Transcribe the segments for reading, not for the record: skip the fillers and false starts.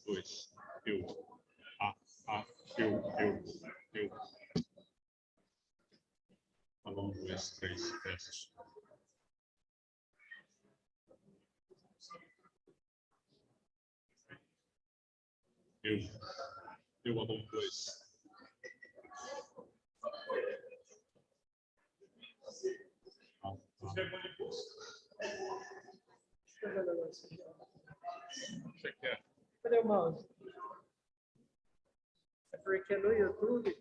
Dois, eu, eu. Alô, 1, 2, 3, teste. Eu, alô, 2. Você quer? Cadê o mouse? É porque no YouTube.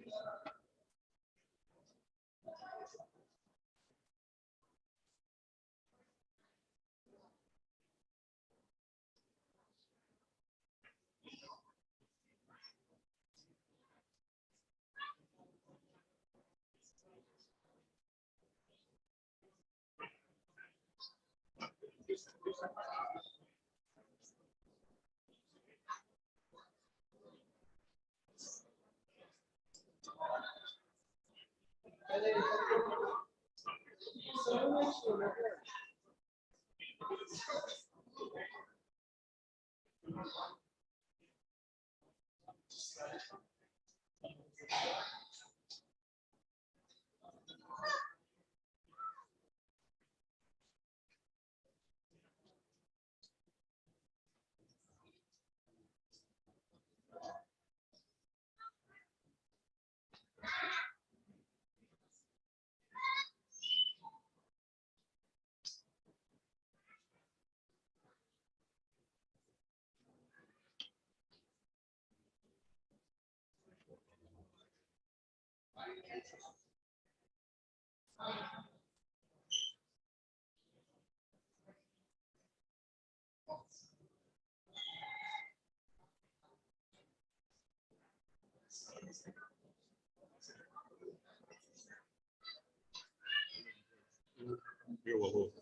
Eu, alô.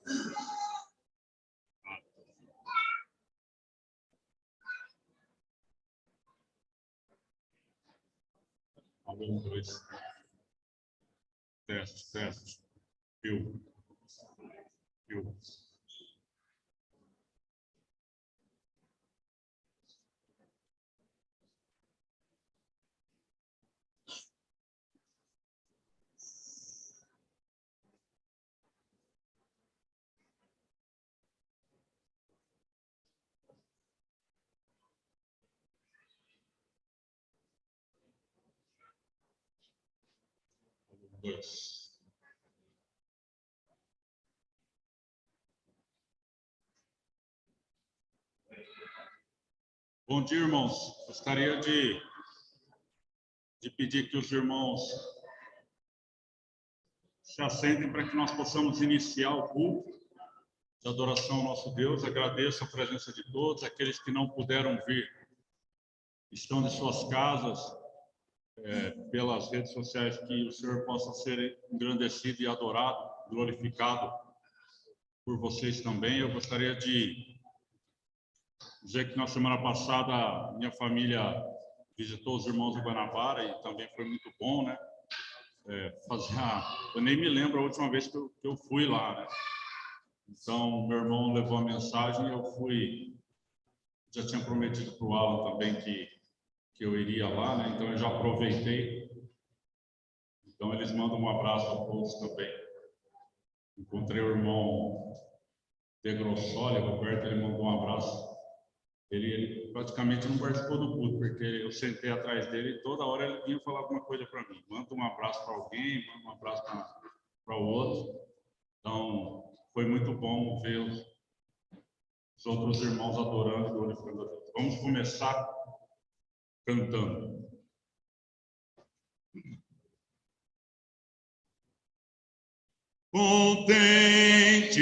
Alô, 1, 2. Teste. Eu. Alô, 2. Bom dia, irmãos. Gostaria de pedir que os irmãos se assentem para que nós possamos iniciar o culto de adoração ao nosso Deus. Agradeço a presença de todos, aqueles que não puderam vir, estão de suas casas, pelas redes sociais, que o Senhor possa ser engrandecido e adorado, glorificado por vocês também. Eu gostaria de dizer que na semana passada minha família visitou os irmãos de Guanabara e também foi muito bom, né? Eu nem me lembro a última vez que eu fui lá, né? Então, meu irmão levou a mensagem e eu fui. Já tinha prometido para o Alan também que eu iria lá, né? Então, eu já aproveitei. Então, eles mandam um abraço a todos também. Encontrei o irmão De Grossoli, Roberto, ele mandou um abraço Ele praticamente não participou do culto, porque eu sentei atrás dele e toda hora ele vinha falar alguma coisa para mim. Manda um abraço para alguém, manda um abraço para o outro. Então, foi muito bom ver os outros irmãos adorando e glorificando a Deus. Vamos começar cantando. Contente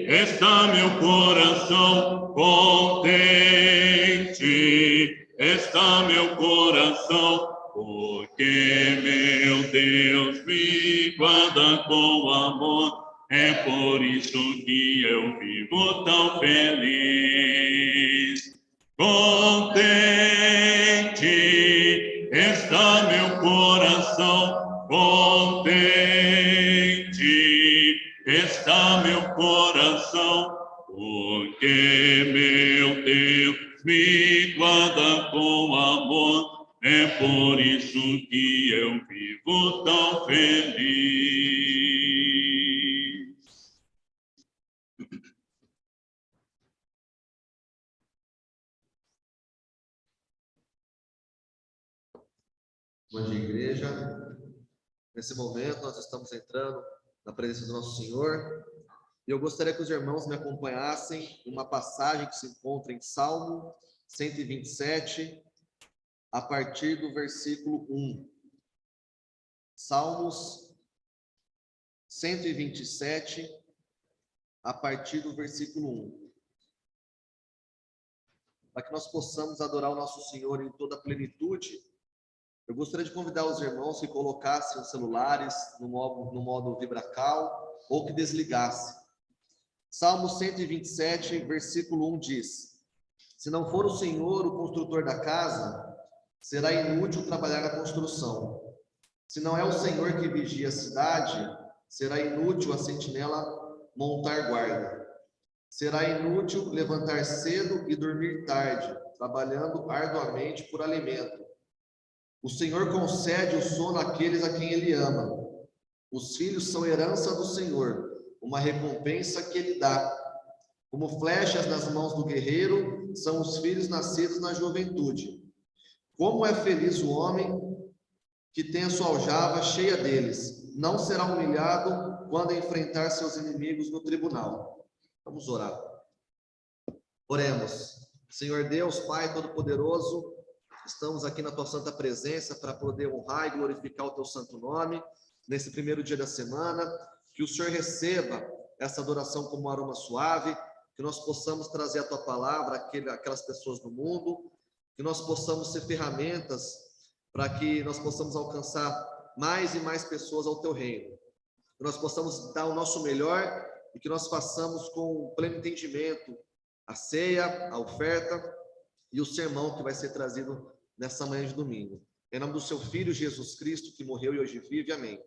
está meu coração, contente está meu coração, porque meu Deus me guarda com amor, é por isso que eu vivo tão feliz. Contente está meu coração, contente está meu coração, porque meu Deus me guarda com amor, é por isso que eu vivo tão feliz. Bom dia, igreja. Nesse momento, nós estamos entrando na presença do nosso Senhor. E eu gostaria que os irmãos me acompanhassem em uma passagem que se encontra em Salmo 127, a partir do versículo 1. Salmos 127, a partir do versículo 1. Para que nós possamos adorar o nosso Senhor em toda a plenitude, eu gostaria de convidar os irmãos que colocassem os celulares no modo vibracal ou que desligassem. Salmo 127, versículo 1 diz: se não for o Senhor o construtor da casa, será inútil trabalhar na construção. Se não é o Senhor que vigia a cidade, será inútil a sentinela montar guarda. Será inútil levantar cedo e dormir tarde, trabalhando arduamente por alimento. O Senhor concede o sono àqueles a quem Ele ama. Os filhos são herança do Senhor, uma recompensa que Ele dá. Como flechas nas mãos do guerreiro, são os filhos nascidos na juventude. Como é feliz o homem que tem a sua aljava cheia deles. Não será humilhado quando enfrentar seus inimigos no tribunal. Vamos orar. Oremos. Senhor Deus, Pai Todo-Poderoso, estamos aqui na tua santa presença para poder honrar e glorificar o teu santo nome nesse primeiro dia da semana. Que o Senhor receba essa adoração como um aroma suave, que nós possamos trazer a tua palavra àquelas pessoas do mundo, que nós possamos ser ferramentas para que nós possamos alcançar mais e mais pessoas ao teu reino. Que nós possamos dar o nosso melhor e que nós façamos com pleno entendimento a ceia, a oferta e o sermão que vai ser trazido nessa manhã de domingo. Em nome do seu Filho Jesus Cristo, que morreu e hoje vive. Amém.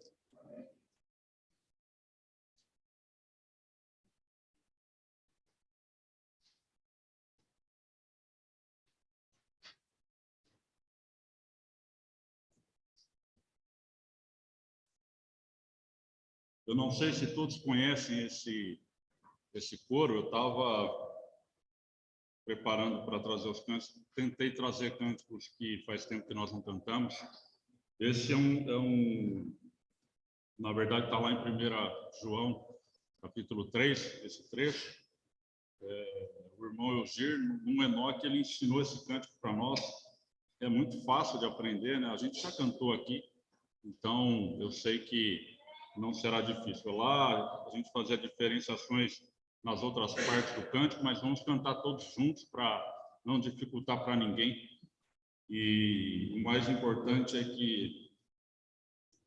Eu não sei se todos conhecem esse coro. Eu estava preparando para trazer os cânticos, tentei trazer cânticos que faz tempo que nós não cantamos. Esse na verdade está lá em 1 João, capítulo 3, esse trecho. O irmão Eugir, no Enoque, ele ensinou esse cântico para nós. É muito fácil de aprender, né? A gente já cantou aqui, então eu sei que não será difícil. Lá a gente fazia diferenciações nas outras partes do cântico, mas vamos cantar todos juntos para não dificultar para ninguém. E o mais importante é que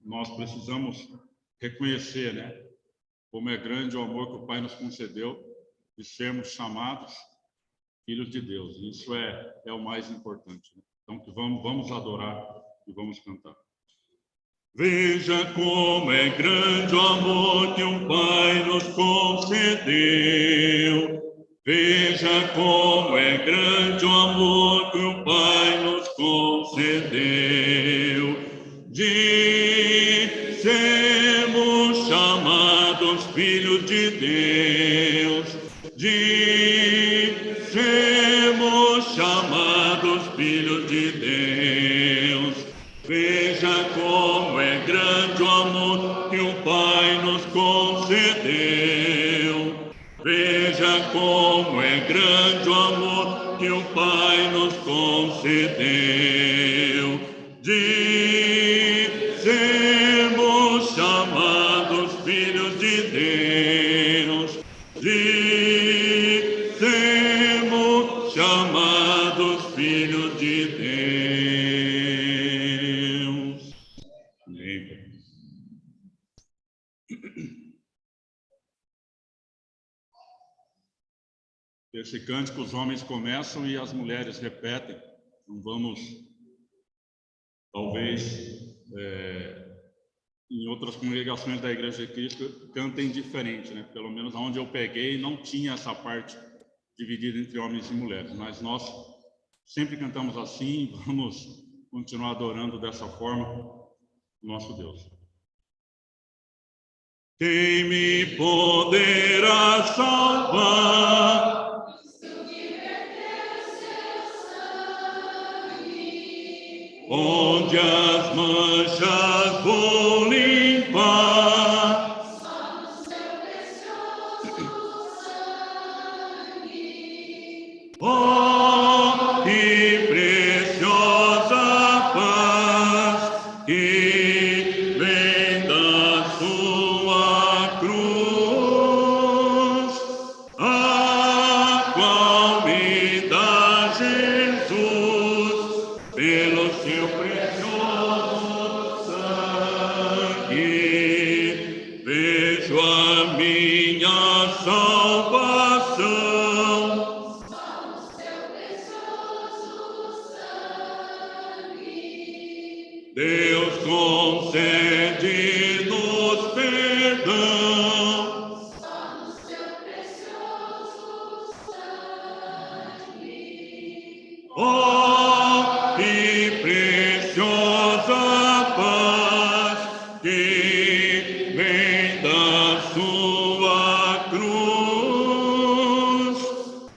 nós precisamos reconhecer, né, como é grande o amor que o Pai nos concedeu de sermos chamados filhos de Deus. Isso é o mais importante, né? Então que vamos adorar e vamos cantar. Veja como é grande o amor que o Pai nos concedeu. Veja como é grande o amor que o Pai nos concedeu. De sermos chamados filhos de Deus. De sermos Deus. Veja como é grande o amor que o Pai nos concedeu. Veja como é grande o amor que o Pai nos concedeu. De sermos chamados filhos de Deus. De sermos chamados filhos de Deus. Amém. Esse cântico os homens começam e as mulheres repetem. Não vamos, talvez, em outras congregações da Igreja de Cristo cantem diferente, né? Pelo menos onde eu peguei não tinha essa parte dividida entre homens e mulheres, mas nós sempre cantamos assim, vamos continuar adorando dessa forma o nosso Deus. Quem me poderá salvar? Onde as manchas vou limpar, só no seu precioso sangue. Oh, que preciosa paz que vem da sua cruz, a qual me dá Jesus pelo seu precioso sangue. Vejo a minha salvação só no seu precioso sangue. Deus concede-nos perdão só no seu precioso sangue. Oh, que preciosa paz que vem da sua cruz,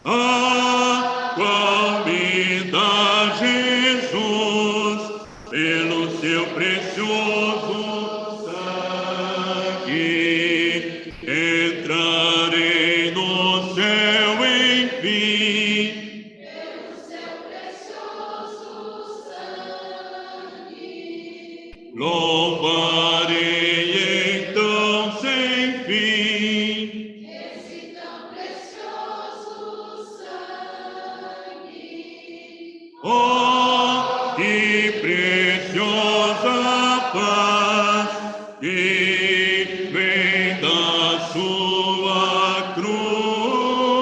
a qual me dá Jesus pelo seu precioso sangue. Entrarei no céu enfim, louvarei então sem fim esse tão precioso sangue. Oh, que preciosa paz que vem da sua cruz,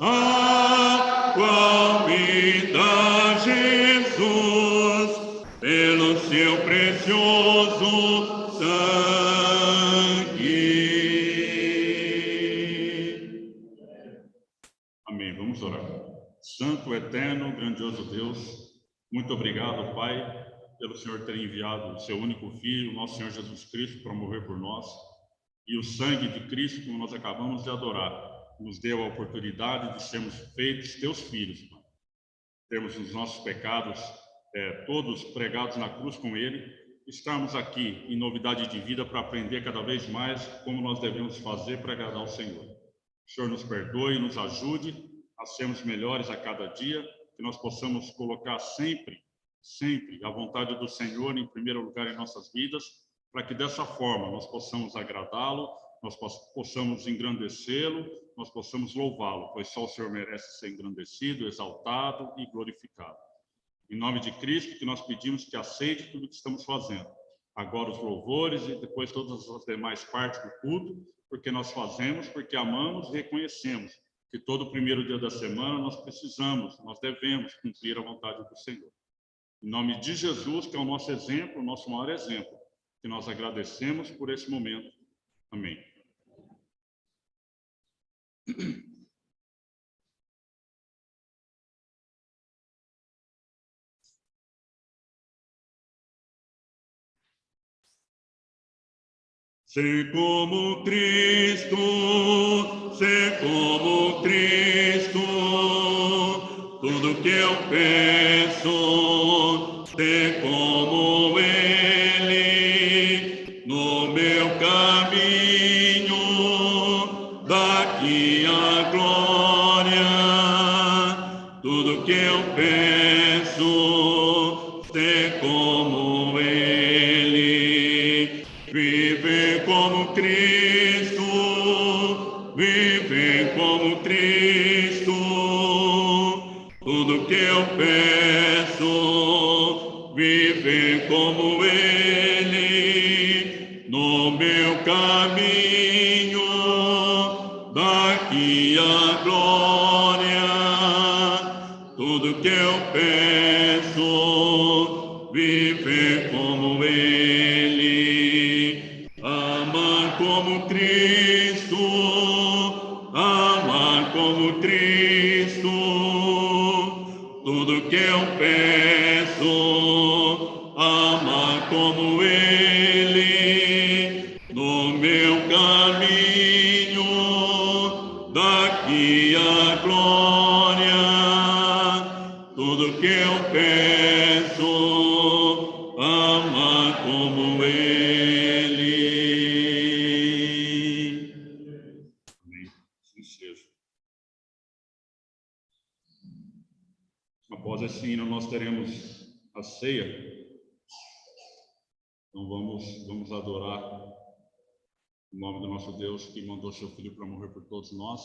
a qual me dá Jesus pelo seu precioso sangue. Amém. Vamos orar. Santo, eterno, grandioso Deus, muito obrigado, Pai, pelo Senhor ter enviado o seu único Filho, nosso Senhor Jesus Cristo, para morrer por nós. E o sangue de Cristo, como nós acabamos de adorar, nos deu a oportunidade de sermos feitos teus filhos, Pai. Termos os nossos pecados todos pregados na cruz com Ele, estamos aqui em novidade de vida para aprender cada vez mais como nós devemos fazer para agradar o Senhor. O Senhor nos perdoe, nos ajude a sermos melhores a cada dia, que nós possamos colocar sempre a vontade do Senhor em primeiro lugar em nossas vidas, para que dessa forma nós possamos agradá-lo, nós possamos engrandecê-lo, nós possamos louvá-lo, pois só o Senhor merece ser engrandecido, exaltado e glorificado. Em nome de Cristo, que nós pedimos que aceite tudo o que estamos fazendo. Agora os louvores e depois todas as demais partes do culto, porque nós fazemos, porque amamos e reconhecemos que todo primeiro dia da semana nós devemos cumprir a vontade do Senhor. Em nome de Jesus, que é o nosso exemplo, o nosso maior exemplo, que nós agradecemos por esse momento. Amém. Ser como Cristo, tudo que eu peço, ser como Ele, no meu caminho, daqui a glória. Tudo que eu peço, ser como Ele, viver como Cristo, viver como Cristo. Tudo que eu peço, viver como Ele, no meu caminho, daqui a glória. Tudo que eu peço, viver como Ele, amar como Cristo, amar como Cristo. Tudo que eu peço, amar como Ele, no meu caminho, daqui a glória. Tudo que eu peço, amar como Ele. Amém. Assim seja. Após esse hino, nós teremos a ceia. Então vamos adorar o nome do nosso Deus, que mandou seu Filho para morrer por todos nós,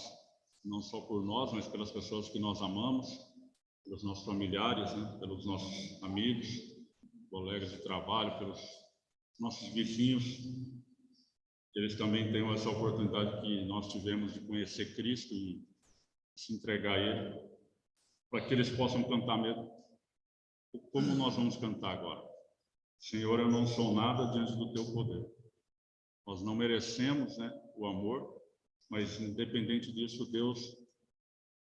não só por nós, mas pelas pessoas que nós amamos, pelos nossos familiares, né? Pelos nossos amigos, colegas de trabalho, pelos nossos vizinhos. Eles também tenham essa oportunidade que nós tivemos de conhecer Cristo e se entregar a Ele, para que eles possam cantar mesmo. Como nós vamos cantar agora? Senhor, eu não sou nada diante do teu poder. Nós não merecemos, né, o amor, mas independente disso, Deus,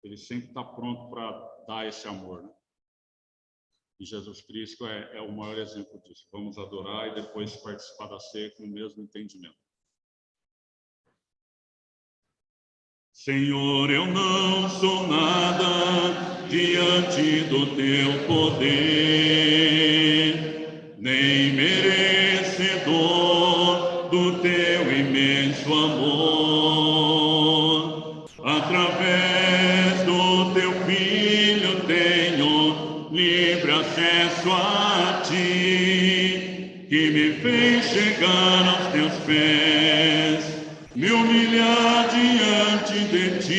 Ele sempre está pronto para dar esse amor, né? E Jesus Cristo é o maior exemplo disso. Vamos adorar e depois participar da ceia com o mesmo entendimento. Senhor, eu não sou nada diante do teu poder, nem merecedor do teu imenso amor. Através do teu Filho tenho livre acesso a ti, que me fez chegar aos teus pés, me humilhar diante de ti.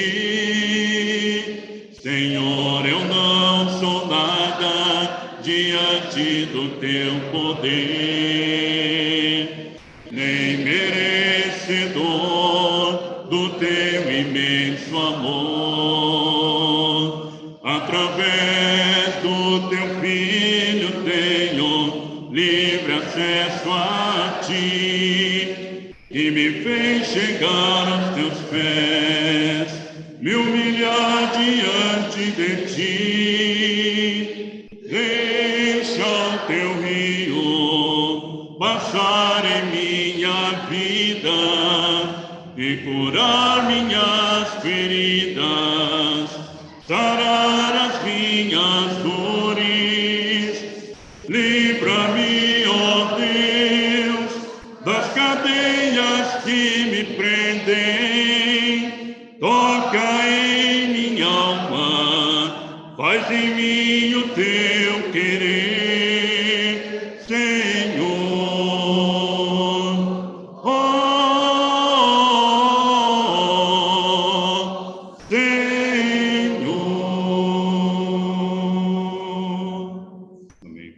Senhor, eu não sou nada diante do teu poder, nem merecedor do teu imenso amor. Através do teu Filho tenho livre acesso a ti, e me fez chegar aos teus pés, me humilhar diante de ti. Deixa o teu rio passar em minha vida e curar minhas feridas, sarar as minhas dores. Livra-me, ó Deus, das cadeias que me prendem. Toca em minha alma, faz em mim o teu querer, Senhor. Oh, Senhor. Amém.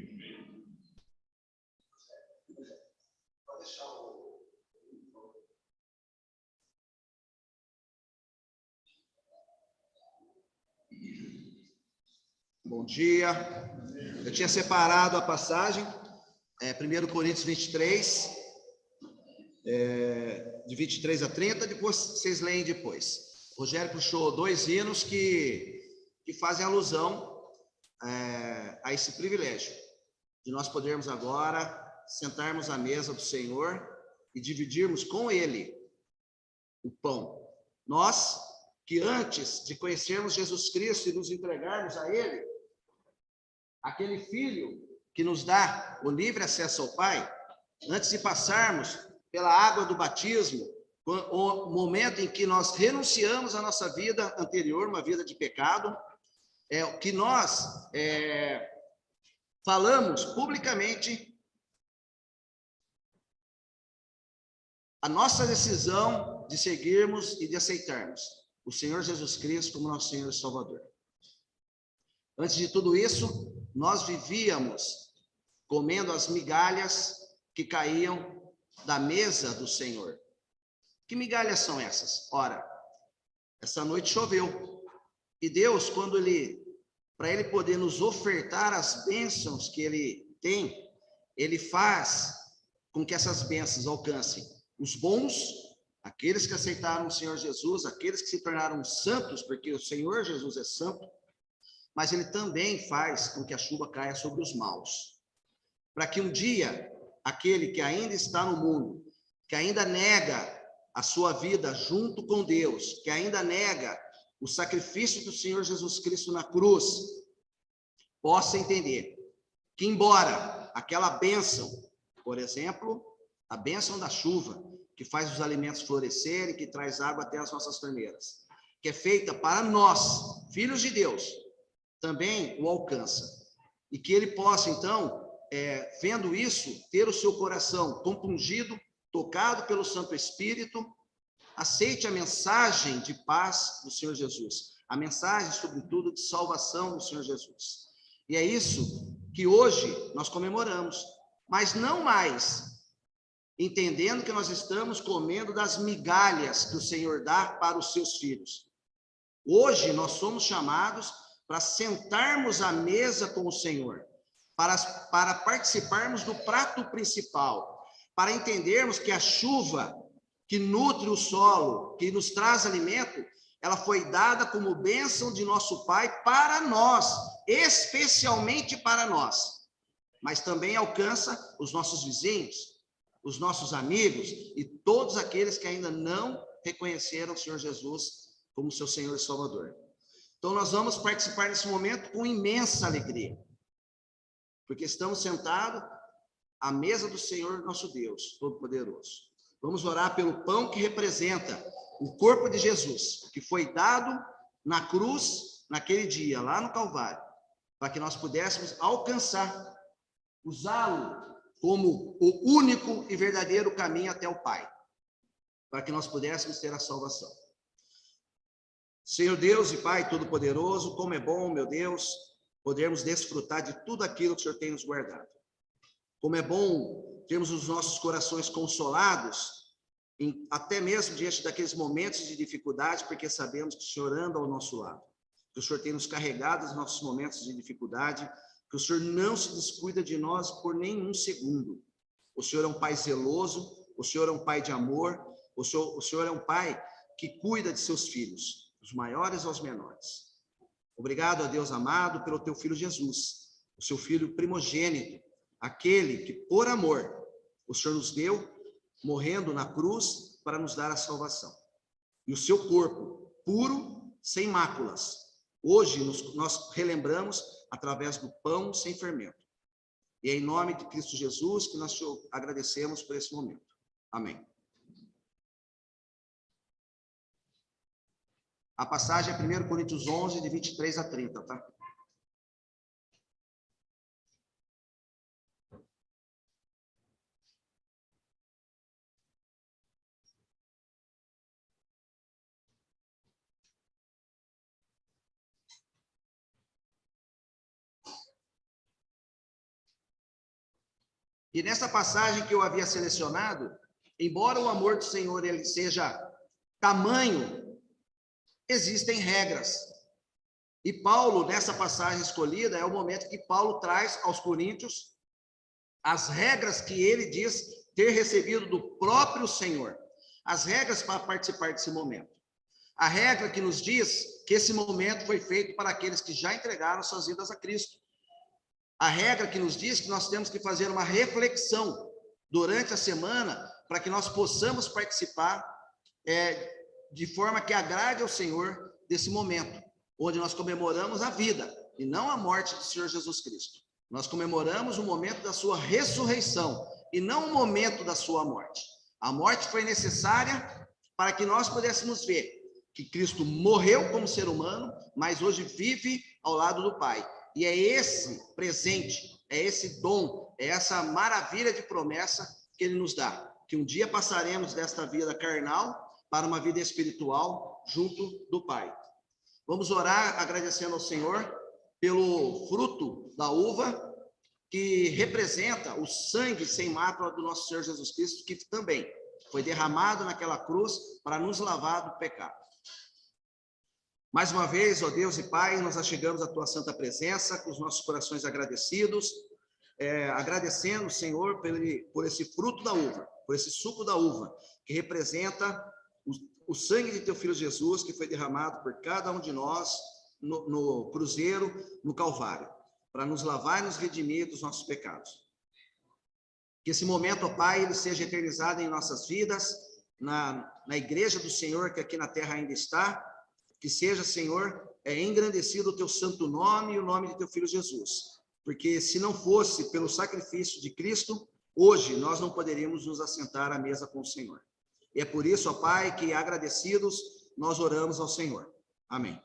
Bom dia. Eu tinha separado a passagem, 1 Coríntios 23, de 23 a 30, depois vocês leem depois. O Rogério puxou 2 hinos que fazem alusão a esse privilégio, de nós podermos agora sentarmos à mesa do Senhor e dividirmos com Ele o pão. Nós, que antes de conhecermos Jesus Cristo e nos entregarmos a Ele, aquele Filho que nos dá o livre acesso ao Pai, antes de passarmos pela água do batismo, o momento em que nós renunciamos à nossa vida anterior, uma vida de pecado, que nós falamos publicamente a nossa decisão de seguirmos e de aceitarmos o Senhor Jesus Cristo como nosso Senhor e Salvador. Antes de tudo isso, nós vivíamos comendo as migalhas que caíam da mesa do Senhor. Que migalhas são essas? Ora, essa noite choveu. E Deus, para Ele poder nos ofertar as bênçãos que Ele tem, Ele faz com que essas bênçãos alcancem os bons, aqueles que aceitaram o Senhor Jesus, aqueles que se tornaram santos, porque o Senhor Jesus é santo, mas Ele também faz com que a chuva caia sobre os maus. Para que um dia, aquele que ainda está no mundo, que ainda nega a sua vida junto com Deus, que ainda nega o sacrifício do Senhor Jesus Cristo na cruz, possa entender que, embora aquela bênção, por exemplo, a bênção da chuva, que faz os alimentos florescerem, que traz água até as nossas torneiras, que é feita para nós, filhos de Deus, também o alcança. E que ele possa, então, vendo isso, ter o seu coração compungido, tocado pelo Santo Espírito, aceite a mensagem de paz do Senhor Jesus, a mensagem, sobretudo, de salvação do Senhor Jesus. E é isso que hoje nós comemoramos, mas não mais entendendo que nós estamos comendo das migalhas que o Senhor dá para os seus filhos. Hoje nós somos chamados para sentarmos à mesa com o Senhor, para participarmos do prato principal, para entendermos que a chuva que nutre o solo, que nos traz alimento, ela foi dada como bênção de nosso Pai para nós, especialmente para nós, mas também alcança os nossos vizinhos, os nossos amigos e todos aqueles que ainda não reconheceram o Senhor Jesus como seu Senhor e Salvador. Então nós vamos participar nesse momento com imensa alegria, porque estamos sentados à mesa do Senhor nosso Deus Todo-Poderoso. Vamos orar pelo pão que representa o corpo de Jesus, que foi dado na cruz naquele dia, lá no Calvário, para que nós pudéssemos alcançar, usá-lo como o único e verdadeiro caminho até o Pai, para que nós pudéssemos ter a salvação. Senhor Deus e Pai Todo-Poderoso, como é bom, meu Deus, podermos desfrutar de tudo aquilo que o Senhor tem nos guardado. Como é bom termos os nossos corações consolados, até mesmo diante daqueles momentos de dificuldade, porque sabemos que o Senhor anda ao nosso lado, que o Senhor tem nos carregado nos nossos momentos de dificuldade, que o Senhor não se descuida de nós por nenhum segundo. O Senhor é um Pai zeloso, o Senhor é um Pai de amor, o Senhor é um Pai que cuida de seus filhos, dos maiores aos menores. Obrigado a Deus amado pelo teu Filho Jesus, o seu Filho primogênito, aquele que por amor o Senhor nos deu, morrendo na cruz para nos dar a salvação. E o seu corpo puro, sem máculas. Hoje nós relembramos através do pão sem fermento. E é em nome de Cristo Jesus que nós te agradecemos por esse momento. Amém. A passagem é 1 Coríntios 11, de 23 a 30, tá? E nessa passagem que eu havia selecionado, embora o amor do Senhor ele seja tamanho, existem regras. E Paulo, nessa passagem escolhida, é o momento que Paulo traz aos coríntios as regras que ele diz ter recebido do próprio Senhor. As regras para participar desse momento. A regra que nos diz que esse momento foi feito para aqueles que já entregaram suas vidas a Cristo. A regra que nos diz que nós temos que fazer uma reflexão durante a semana para que nós possamos participar de forma que agrade ao Senhor desse momento, onde nós comemoramos a vida, e não a morte do Senhor Jesus Cristo. Nós comemoramos o momento da sua ressurreição e não o momento da sua morte. A morte foi necessária para que nós pudéssemos ver que Cristo morreu como ser humano, mas hoje vive ao lado do Pai. E é esse presente, é esse dom, é essa maravilha de promessa que Ele nos dá, que um dia passaremos desta vida carnal para uma vida espiritual junto do Pai. Vamos orar agradecendo ao Senhor pelo fruto da uva, que representa o sangue sem mácula do nosso Senhor Jesus Cristo, que também foi derramado naquela cruz para nos lavar do pecado. Mais uma vez, ó Deus e Pai, nós chegamos à Tua santa presença, com os nossos corações agradecidos, agradecendo, Senhor, por esse fruto da uva, por esse suco da uva, que representa o sangue de Teu Filho Jesus, que foi derramado por cada um de nós no cruzeiro, no Calvário, para nos lavar e nos redimir dos nossos pecados. Que esse momento, ó Pai, ele seja eternizado em nossas vidas, na igreja do Senhor, que aqui na terra ainda está, que seja, Senhor, engrandecido o Teu santo nome e o nome de Teu Filho Jesus. Porque se não fosse pelo sacrifício de Cristo, hoje nós não poderíamos nos assentar à mesa com o Senhor. E é por isso, ó Pai, que agradecidos, nós oramos ao Senhor. Amém.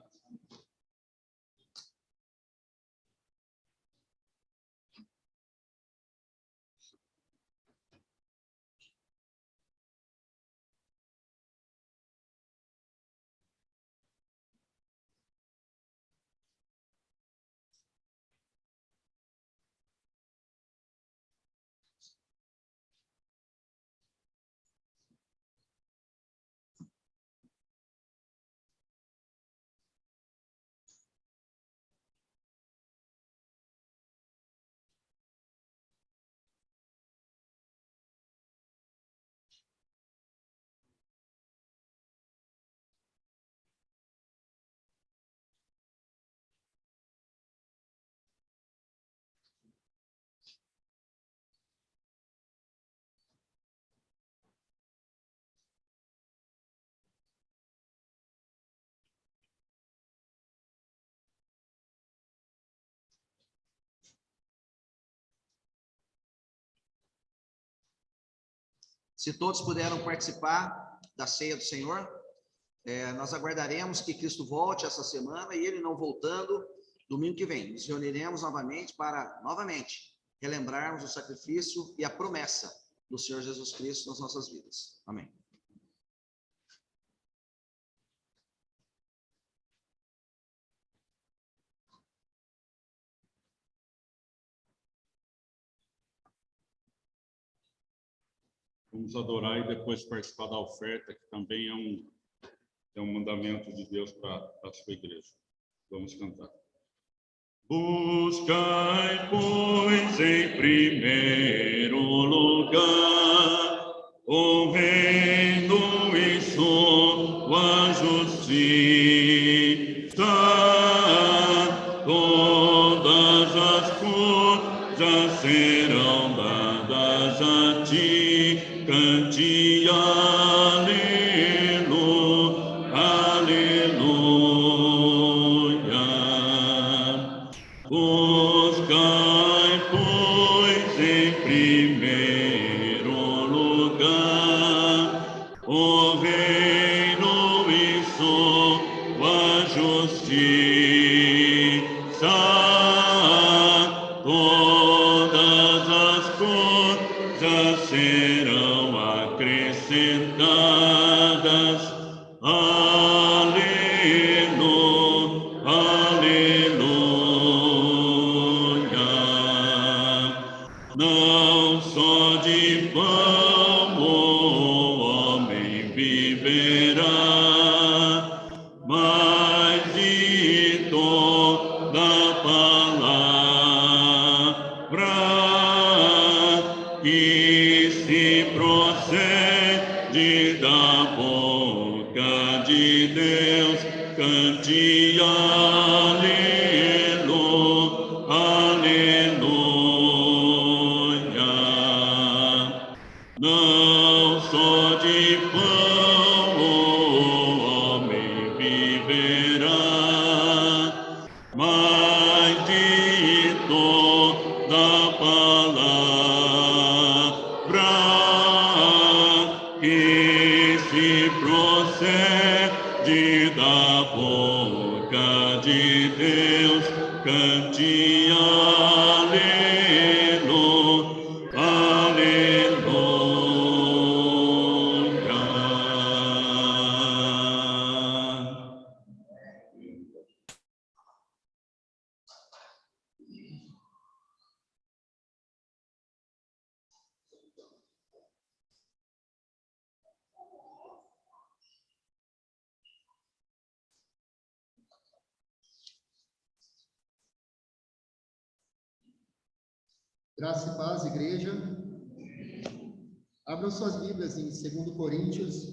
Se todos puderam participar da ceia do Senhor, nós aguardaremos que Cristo volte essa semana e Ele não voltando, domingo que vem, nos reuniremos novamente para, novamente, relembrarmos o sacrifício e a promessa do Senhor Jesus Cristo nas nossas vidas. Amém. Vamos adorar e depois participar da oferta, que também é um mandamento de Deus para a sua igreja. Vamos cantar. Buscai, pois, em primeiro lugar o reino e sua justiça. Todas as coisas serão dadas a ti. Cante aleluia, aleluia. Buscai, pois, em primeiro lugar o reino e sua justiça. Todas as coisas serão acrescentadas. Aleluia, aleluia. Não só de pão o homem viverá, mas de toda palavra que se procede da boca de Deus. Cante aleluia, aleluia. Não só de pão o homem viverá, mas palavra que se procede da boca de Deus, cante aleluia, aleluia. Graça e paz, igreja. Abram suas Bíblias em 2 Coríntios,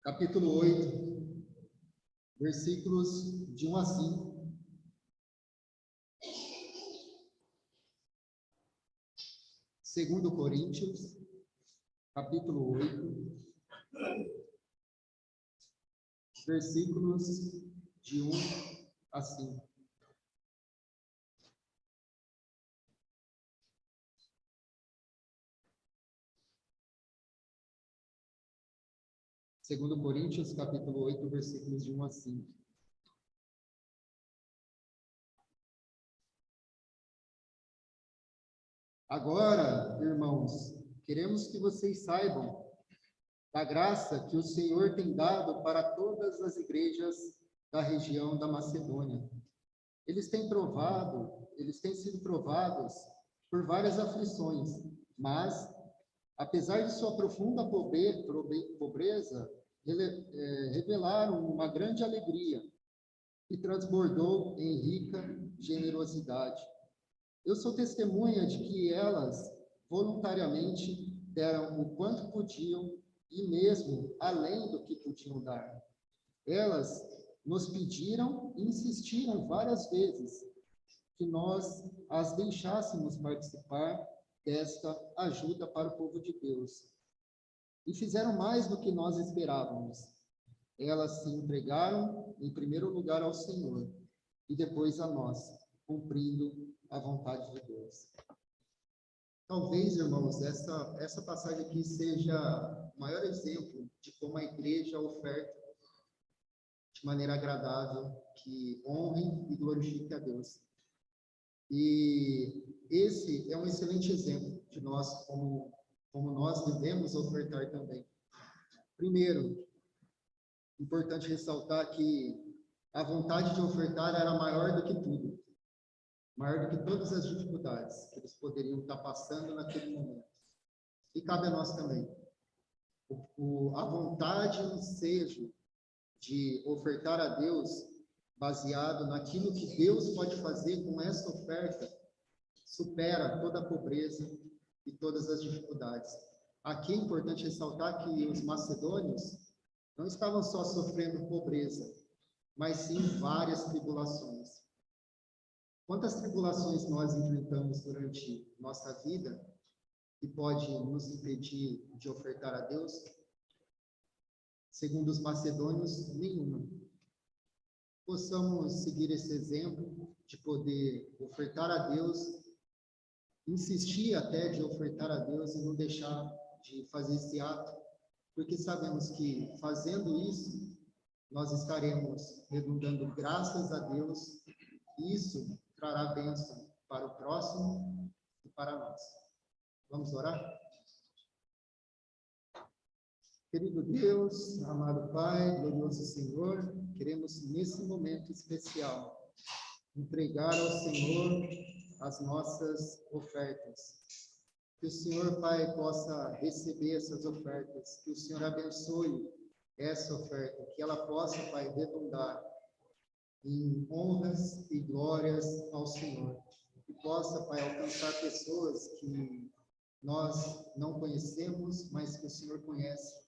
capítulo 8, versículos de 1 a 5. Segundo Coríntios, capítulo 8, versículos de 1 a 5. Segundo Coríntios, capítulo 8, versículos de 1 a 5. Agora, irmãos, queremos que vocês saibam da graça que o Senhor tem dado para todas as igrejas da região da Macedônia. Eles têm sido provados por várias aflições, mas, apesar de sua profunda pobreza, revelaram uma grande alegria que transbordou em rica generosidade. Eu sou testemunha de que elas voluntariamente deram o quanto podiam e mesmo além do que podiam dar. Elas nos pediram e insistiram várias vezes que nós as deixássemos participar desta ajuda para o povo de Deus. E fizeram mais do que nós esperávamos. Elas se entregaram, em primeiro lugar, ao Senhor, e depois a nós, cumprindo a vontade de Deus. Talvez, irmãos, essa passagem aqui seja o maior exemplo de como a igreja oferta de maneira agradável, que honre e glorifique a Deus. E esse é um excelente exemplo de nós, como nós devemos ofertar também. Primeiro, importante ressaltar que a vontade de ofertar era maior do que tudo, maior do que todas as dificuldades que eles poderiam estar passando naquele momento. E cabe a nós também. A vontade e o desejo de ofertar a Deus, baseado naquilo que Deus pode fazer com essa oferta, supera toda a pobreza e todas as dificuldades. Aqui é importante ressaltar que os macedônios não estavam só sofrendo pobreza, mas sim várias tribulações. Quantas tribulações nós enfrentamos durante nossa vida que pode nos impedir de ofertar a Deus? Segundo os macedônios, nenhuma. Possamos seguir esse exemplo de poder ofertar a Deus, insistir até de ofertar a Deus e não deixar de fazer esse ato, porque sabemos que fazendo isso, nós estaremos redundando graças a Deus, e isso trará bênção para o próximo e para nós. Vamos orar? Querido Deus, amado Pai, glorioso Senhor, queremos nesse momento especial entregar ao Senhor as nossas ofertas. Que o Senhor, Pai, possa receber essas ofertas, que o Senhor abençoe essa oferta, que ela possa, Pai, redundar em honras e glórias ao Senhor. Que possa, Pai, alcançar pessoas que nós não conhecemos, mas que o Senhor conhece.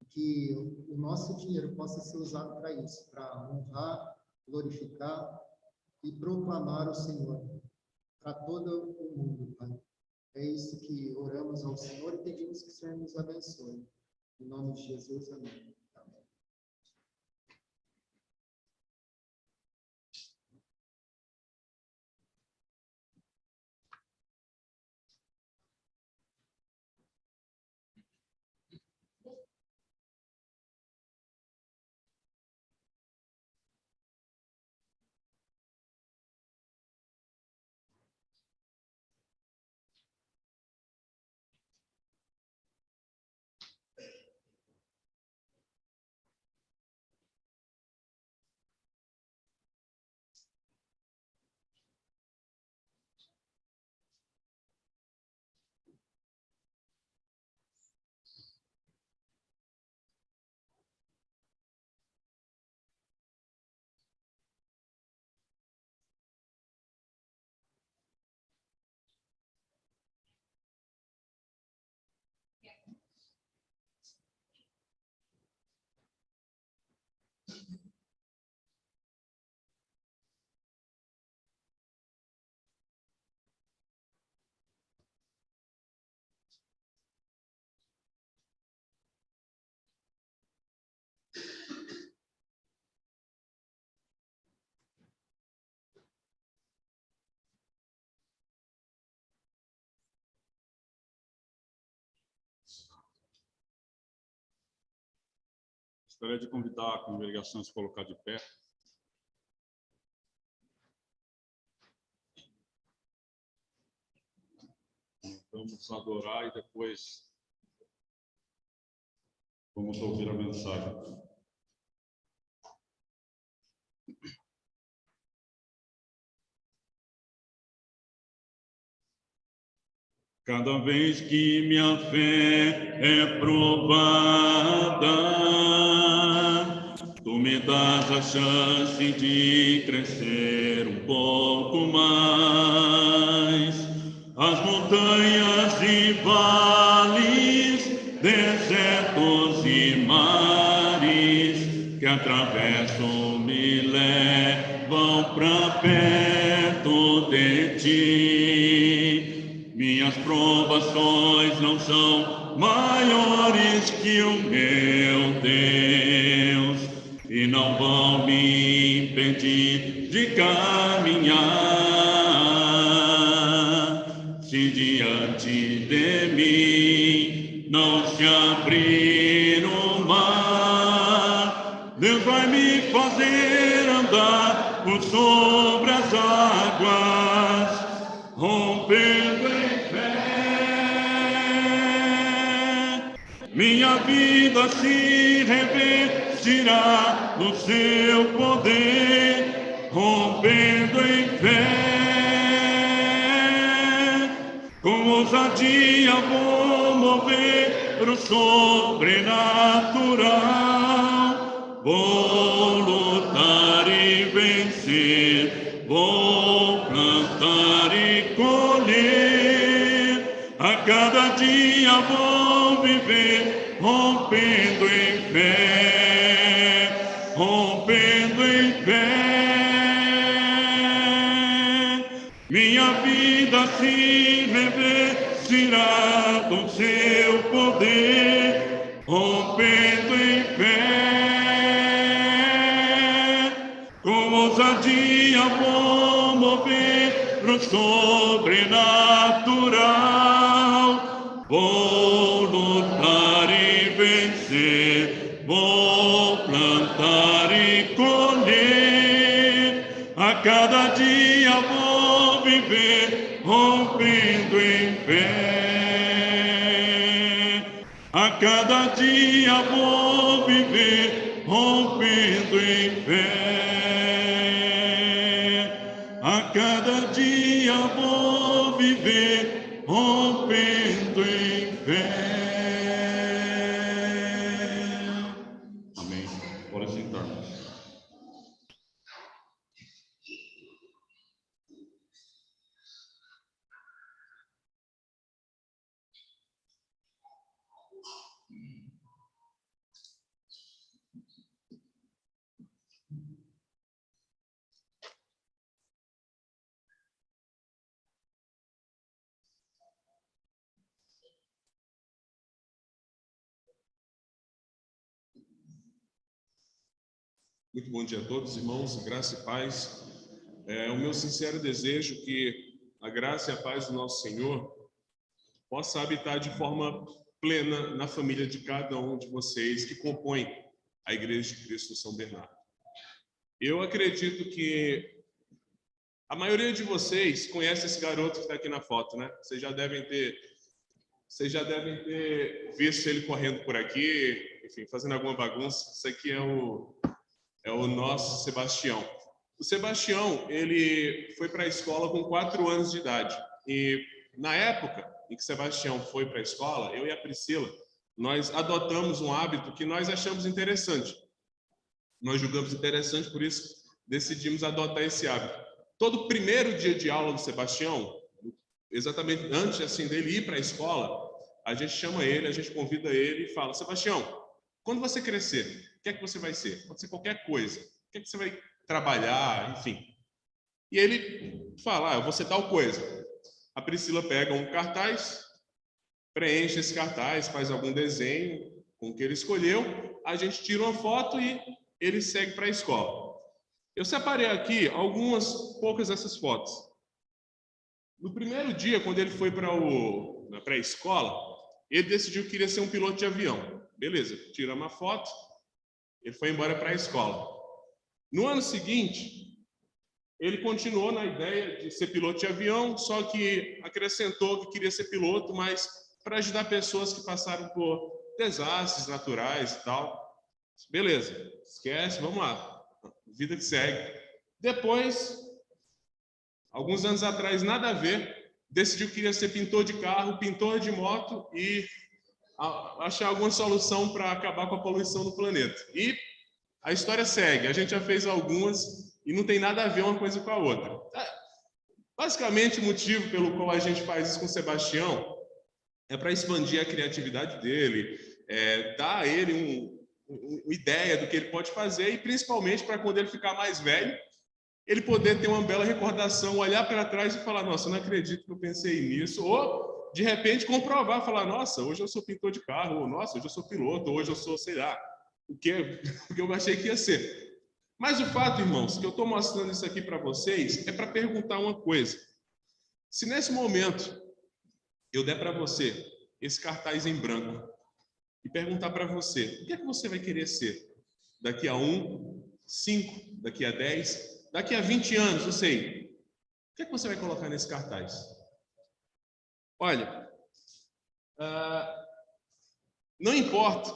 Que o nosso dinheiro possa ser usado para isso, para honrar, glorificar e proclamar o Senhor para todo o mundo, Pai. É isso que oramos ao Senhor e pedimos que o Senhor nos abençoe. Em nome de Jesus, amém. Gostaria de convidar a congregação a se colocar de pé. Vamos adorar e depois vamos ouvir a mensagem. Cada vez que minha fé é provada, tu me dás a chance de crescer um pouco mais. As montanhas e vales, desertos e mares que atravesso me levam para perto de ti. Minhas provações não são maiores que o meu Deus e não vão me impedir de caminhar. Se diante de mim não se abrir o mar, Deus vai me fazer andar por sobre as águas, rompendo em fé. Minha vida se revestirá do seu poder, rompendo em fé. Com ousadia vou mover o sobrenatural, vou lutar e vencer, vou plantar e colher. A cada dia vou viver rompendo em fé, rompendo em fé. Minha vida se revestirá do seu poder, rompendo em fé. Com ousadia vou mover pro sobrenatural, vou lutar e vencer, vou plantar e colher. A cada dia vou viver rompendo em fé. A cada dia vou viver rompendo em fé. A cada dia vou viver rompendo em fé. Amém. Bora sentarmos. Muito bom dia a todos, irmãos, graça e paz. É o meu sincero desejo que a graça e a paz do nosso Senhor possa habitar de forma plena na família de cada um de vocês que compõem a Igreja de Cristo São Bernardo. Eu acredito que a maioria de vocês conhece esse garoto que está aqui na foto, né? Vocês já devem ter visto ele correndo por aqui, enfim, fazendo alguma bagunça. Isso aqui é o nosso Sebastião. O Sebastião, ele foi para a escola com 4 anos de idade. E na época em que Sebastião foi para a escola, eu e a Priscila, nós adotamos um hábito que nós achamos interessante. Nós julgamos interessante, por isso decidimos adotar esse hábito. Todo primeiro dia de aula do Sebastião, exatamente antes assim dele ir para a escola, a gente chama ele, a gente convida ele e fala: Sebastião, quando você crescer, o que é que você vai ser? Pode ser qualquer coisa. O que é que você vai trabalhar, enfim. E ele fala: eu vou ser tal coisa. A Priscila pega um cartaz, preenche esse cartaz, faz algum desenho com o que ele escolheu, a gente tira uma foto e ele segue para a escola. Eu separei aqui poucas dessas fotos. No primeiro dia, quando ele foi para a pré-escola, ele decidiu que queria ser um piloto de avião. Beleza, tiramos uma foto. Ele foi embora para a escola. No ano seguinte, ele continuou na ideia de ser piloto de avião, só que acrescentou que queria ser piloto, mas para ajudar pessoas que passaram por desastres naturais e tal. Beleza, esquece, vamos lá. Vida que segue. Depois, alguns anos atrás, nada a ver, decidiu que queria ser pintor de carro, pintor de moto e achar alguma solução para acabar com a poluição no planeta. E a história segue. A gente já fez algumas e não tem nada a ver uma coisa com a outra. Basicamente, o motivo pelo qual a gente faz isso com o Sebastião é para expandir a criatividade dele, dar a ele uma ideia do que ele pode fazer e principalmente para quando ele ficar mais velho, ele poder ter uma bela recordação, olhar para trás e falar, nossa, eu não acredito que eu pensei nisso, ou de repente comprovar, falar, nossa, hoje eu sou pintor de carro, ou nossa, hoje eu sou piloto, hoje eu sou, sei lá, o que eu achei que ia ser. Mas o fato, irmãos, que eu estou mostrando isso aqui para vocês é para perguntar uma coisa. Se nesse momento eu der para você esse cartaz em branco e perguntar para você, o que é que você vai querer ser? Daqui a 1, 5, daqui a 10, daqui a 20 anos, não sei. O que é que você vai colocar nesse cartaz? Olha, não importa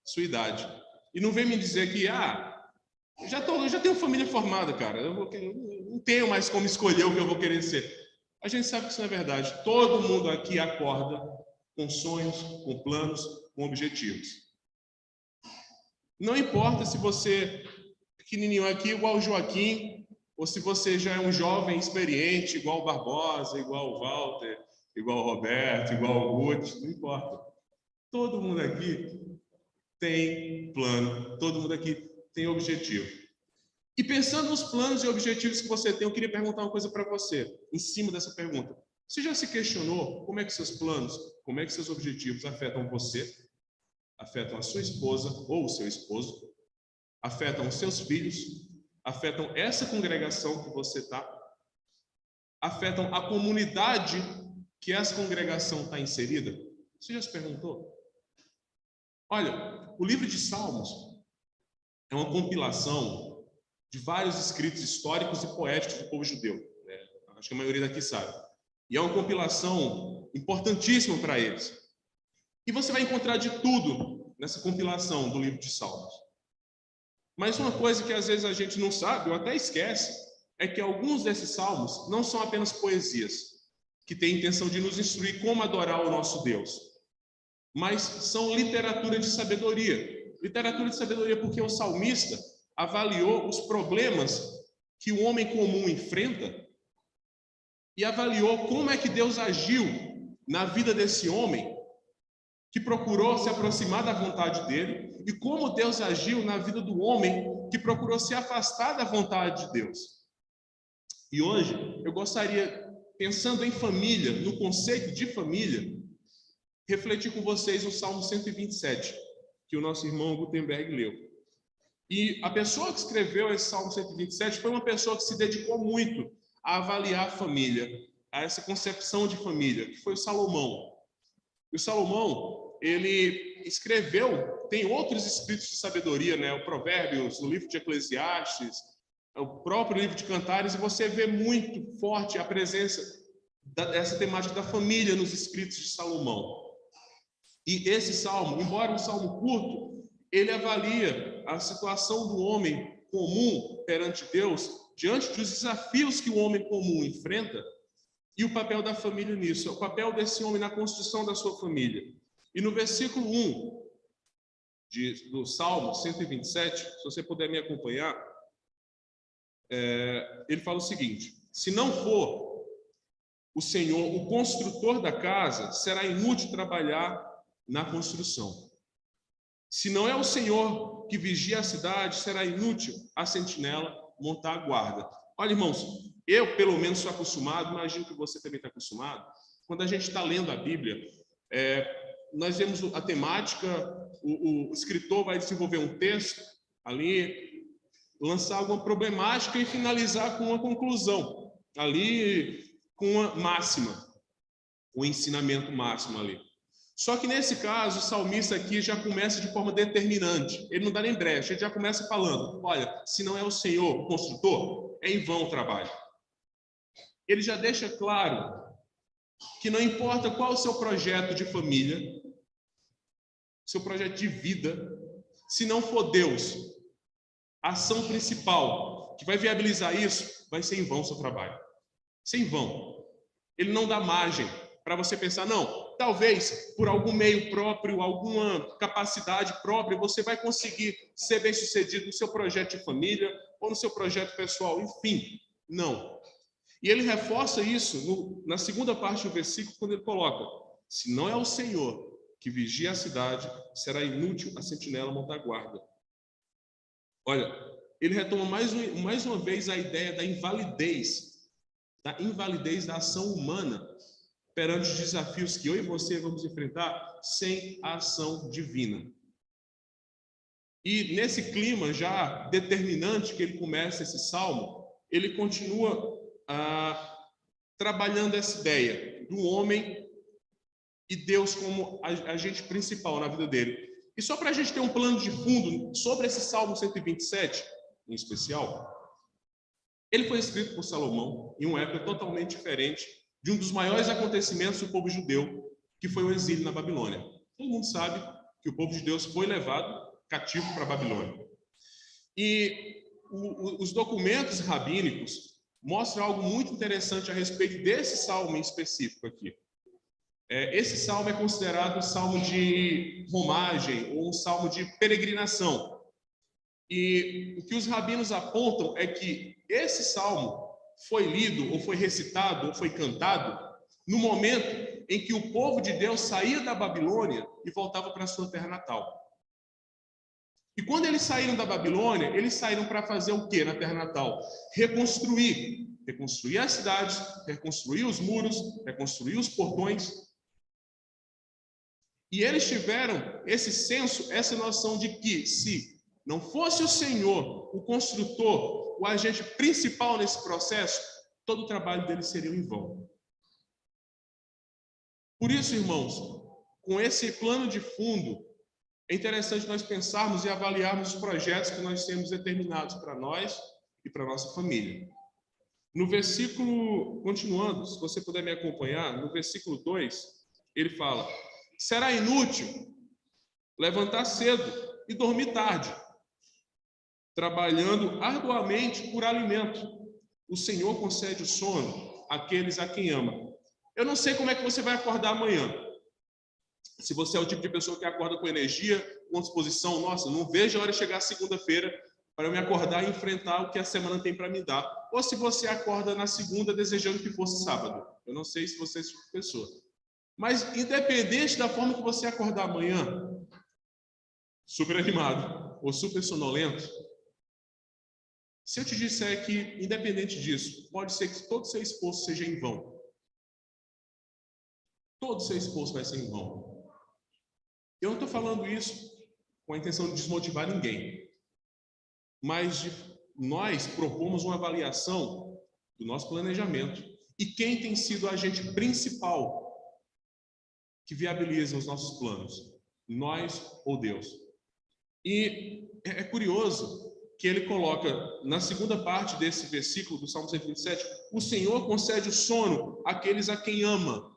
sua idade. E não vem me dizer que, eu já tenho família formada, cara. Eu não tenho mais como escolher o que eu vou querer ser. A gente sabe que isso não é verdade. Todo mundo aqui acorda com sonhos, com planos, com objetivos. Não importa se você pequenininho aqui, igual o Joaquim, ou se você já é um jovem experiente, igual o Barbosa, igual o Walter, igual o Roberto, igual o Guti, não importa. Todo mundo aqui tem plano, todo mundo aqui tem objetivo. E pensando nos planos e objetivos que você tem, eu queria perguntar uma coisa para você, em cima dessa pergunta. Você já se questionou como é que seus planos, como é que seus objetivos afetam você, afetam a sua esposa ou o seu esposo, afetam os seus filhos, afetam essa congregação que você está, afetam a comunidade que essa congregação está inserida? Você já se perguntou? Olha, o livro de Salmos é uma compilação de vários escritos históricos e poéticos do povo judeu. Né? Acho que a maioria daqui sabe. E é uma compilação importantíssima para eles. E você vai encontrar de tudo nessa compilação do livro de Salmos. Mas uma coisa que às vezes a gente não sabe, ou até esquece, é que alguns desses salmos não são apenas poesias, que têm a intenção de nos instruir como adorar o nosso Deus, mas são literatura de sabedoria. Literatura de sabedoria porque o salmista avaliou os problemas que o homem comum enfrenta e avaliou como é que Deus agiu na vida desse homem que procurou se aproximar da vontade dele e como Deus agiu na vida do homem que procurou se afastar da vontade de Deus. E hoje eu gostaria, pensando em família, no conceito de família, refletir com vocês o Salmo 127, que o nosso irmão Gutenberg leu. E a pessoa que escreveu esse Salmo 127 foi uma pessoa que se dedicou muito a avaliar a família, a essa concepção de família, que foi o Salomão. E o Salomão, ele escreveu, tem outros escritos de sabedoria, né? O Provérbios, o livro de Eclesiastes, o próprio livro de Cantares, e você vê muito forte a presença dessa temática da família nos escritos de Salomão. E esse salmo, embora um salmo curto, ele avalia a situação do homem comum perante Deus, diante dos desafios que o homem comum enfrenta, e o papel da família nisso, o papel desse homem na construção da sua família. E no versículo 1 do Salmo 127, se você puder me acompanhar, ele fala o seguinte: se não for o Senhor o construtor da casa, será inútil trabalhar na construção. Se não é o Senhor que vigia a cidade, será inútil a sentinela montar a guarda. Olha, irmãos, eu pelo menos sou acostumado, imagino que você também está acostumado, quando a gente está lendo a Bíblia, nós vemos a temática, o escritor vai desenvolver um texto ali, lançar alguma problemática e finalizar com uma conclusão, ali com uma máxima, um ensinamento máximo ali. Só que nesse caso, o salmista aqui já começa de forma determinante. Ele não dá nem brecha, ele já começa falando: olha, se não é o Senhor o construtor, é em vão o trabalho. Ele já deixa claro que não importa qual o seu projeto de família, seu projeto de vida, se não for Deus, a ação principal que vai viabilizar isso, vai ser em vão o seu trabalho. Sem vão. Ele não dá margem para você pensar, não, talvez por algum meio próprio, alguma capacidade própria, você vai conseguir ser bem-sucedido no seu projeto de família ou no seu projeto pessoal, enfim, não. E ele reforça isso na segunda parte do versículo, quando ele coloca: se não é o Senhor que vigia a cidade, será inútil a sentinela montar guarda. Olha, ele retoma mais uma vez a ideia da invalidez da ação humana perante os desafios que eu e você vamos enfrentar sem a ação divina. E nesse clima já determinante que ele começa esse salmo, ele continua trabalhando essa ideia do homem e Deus como agente principal na vida dele. E só para a gente ter um plano de fundo sobre esse Salmo 127, em especial, ele foi escrito por Salomão em uma época totalmente diferente de um dos maiores acontecimentos do povo judeu, que foi o exílio na Babilônia. Todo mundo sabe que o povo de Deus foi levado cativo para a Babilônia. E os documentos rabínicos mostram algo muito interessante a respeito desse salmo em específico aqui. Esse salmo é considerado um salmo de romagem ou um salmo de peregrinação. E o que os rabinos apontam é que esse salmo foi lido, ou foi recitado, ou foi cantado no momento em que o povo de Deus saía da Babilônia e voltava para a sua terra natal. E quando eles saíram da Babilônia, eles saíram para fazer o quê na terra natal? Reconstruir as cidades, reconstruir os muros, reconstruir os portões. E eles tiveram esse senso, essa noção de que se não fosse o Senhor, o construtor, o agente principal nesse processo, todo o trabalho deles seria em vão. Por isso, irmãos, com esse plano de fundo, é interessante nós pensarmos e avaliarmos os projetos que nós temos determinados para nós e para a nossa família. No versículo, continuando, se você puder me acompanhar, no versículo 2, ele fala: será inútil levantar cedo e dormir tarde, trabalhando arduamente por alimento. O Senhor concede o sono àqueles a quem ama. Eu não sei como é que você vai acordar amanhã. Se você é o tipo de pessoa que acorda com energia, com disposição, nossa, não vejo a hora de chegar segunda-feira para eu me acordar e enfrentar o que a semana tem para me dar. Ou se você acorda na segunda desejando que fosse sábado. Eu não sei se você é esse tipo de pessoa. Mas independente da forma que você acordar amanhã, super animado ou super sonolento, se eu te disser que, independente disso, pode ser que todo seu esforço seja em vão. Todo seu esforço vai ser em vão. Eu não estou falando isso com a intenção de desmotivar ninguém, mas nós propomos uma avaliação do nosso planejamento e quem tem sido o agente principal que viabiliza os nossos planos, nós ou Deus. E é curioso que ele coloca na segunda parte desse versículo do Salmo 127, o Senhor concede o sono àqueles a quem ama.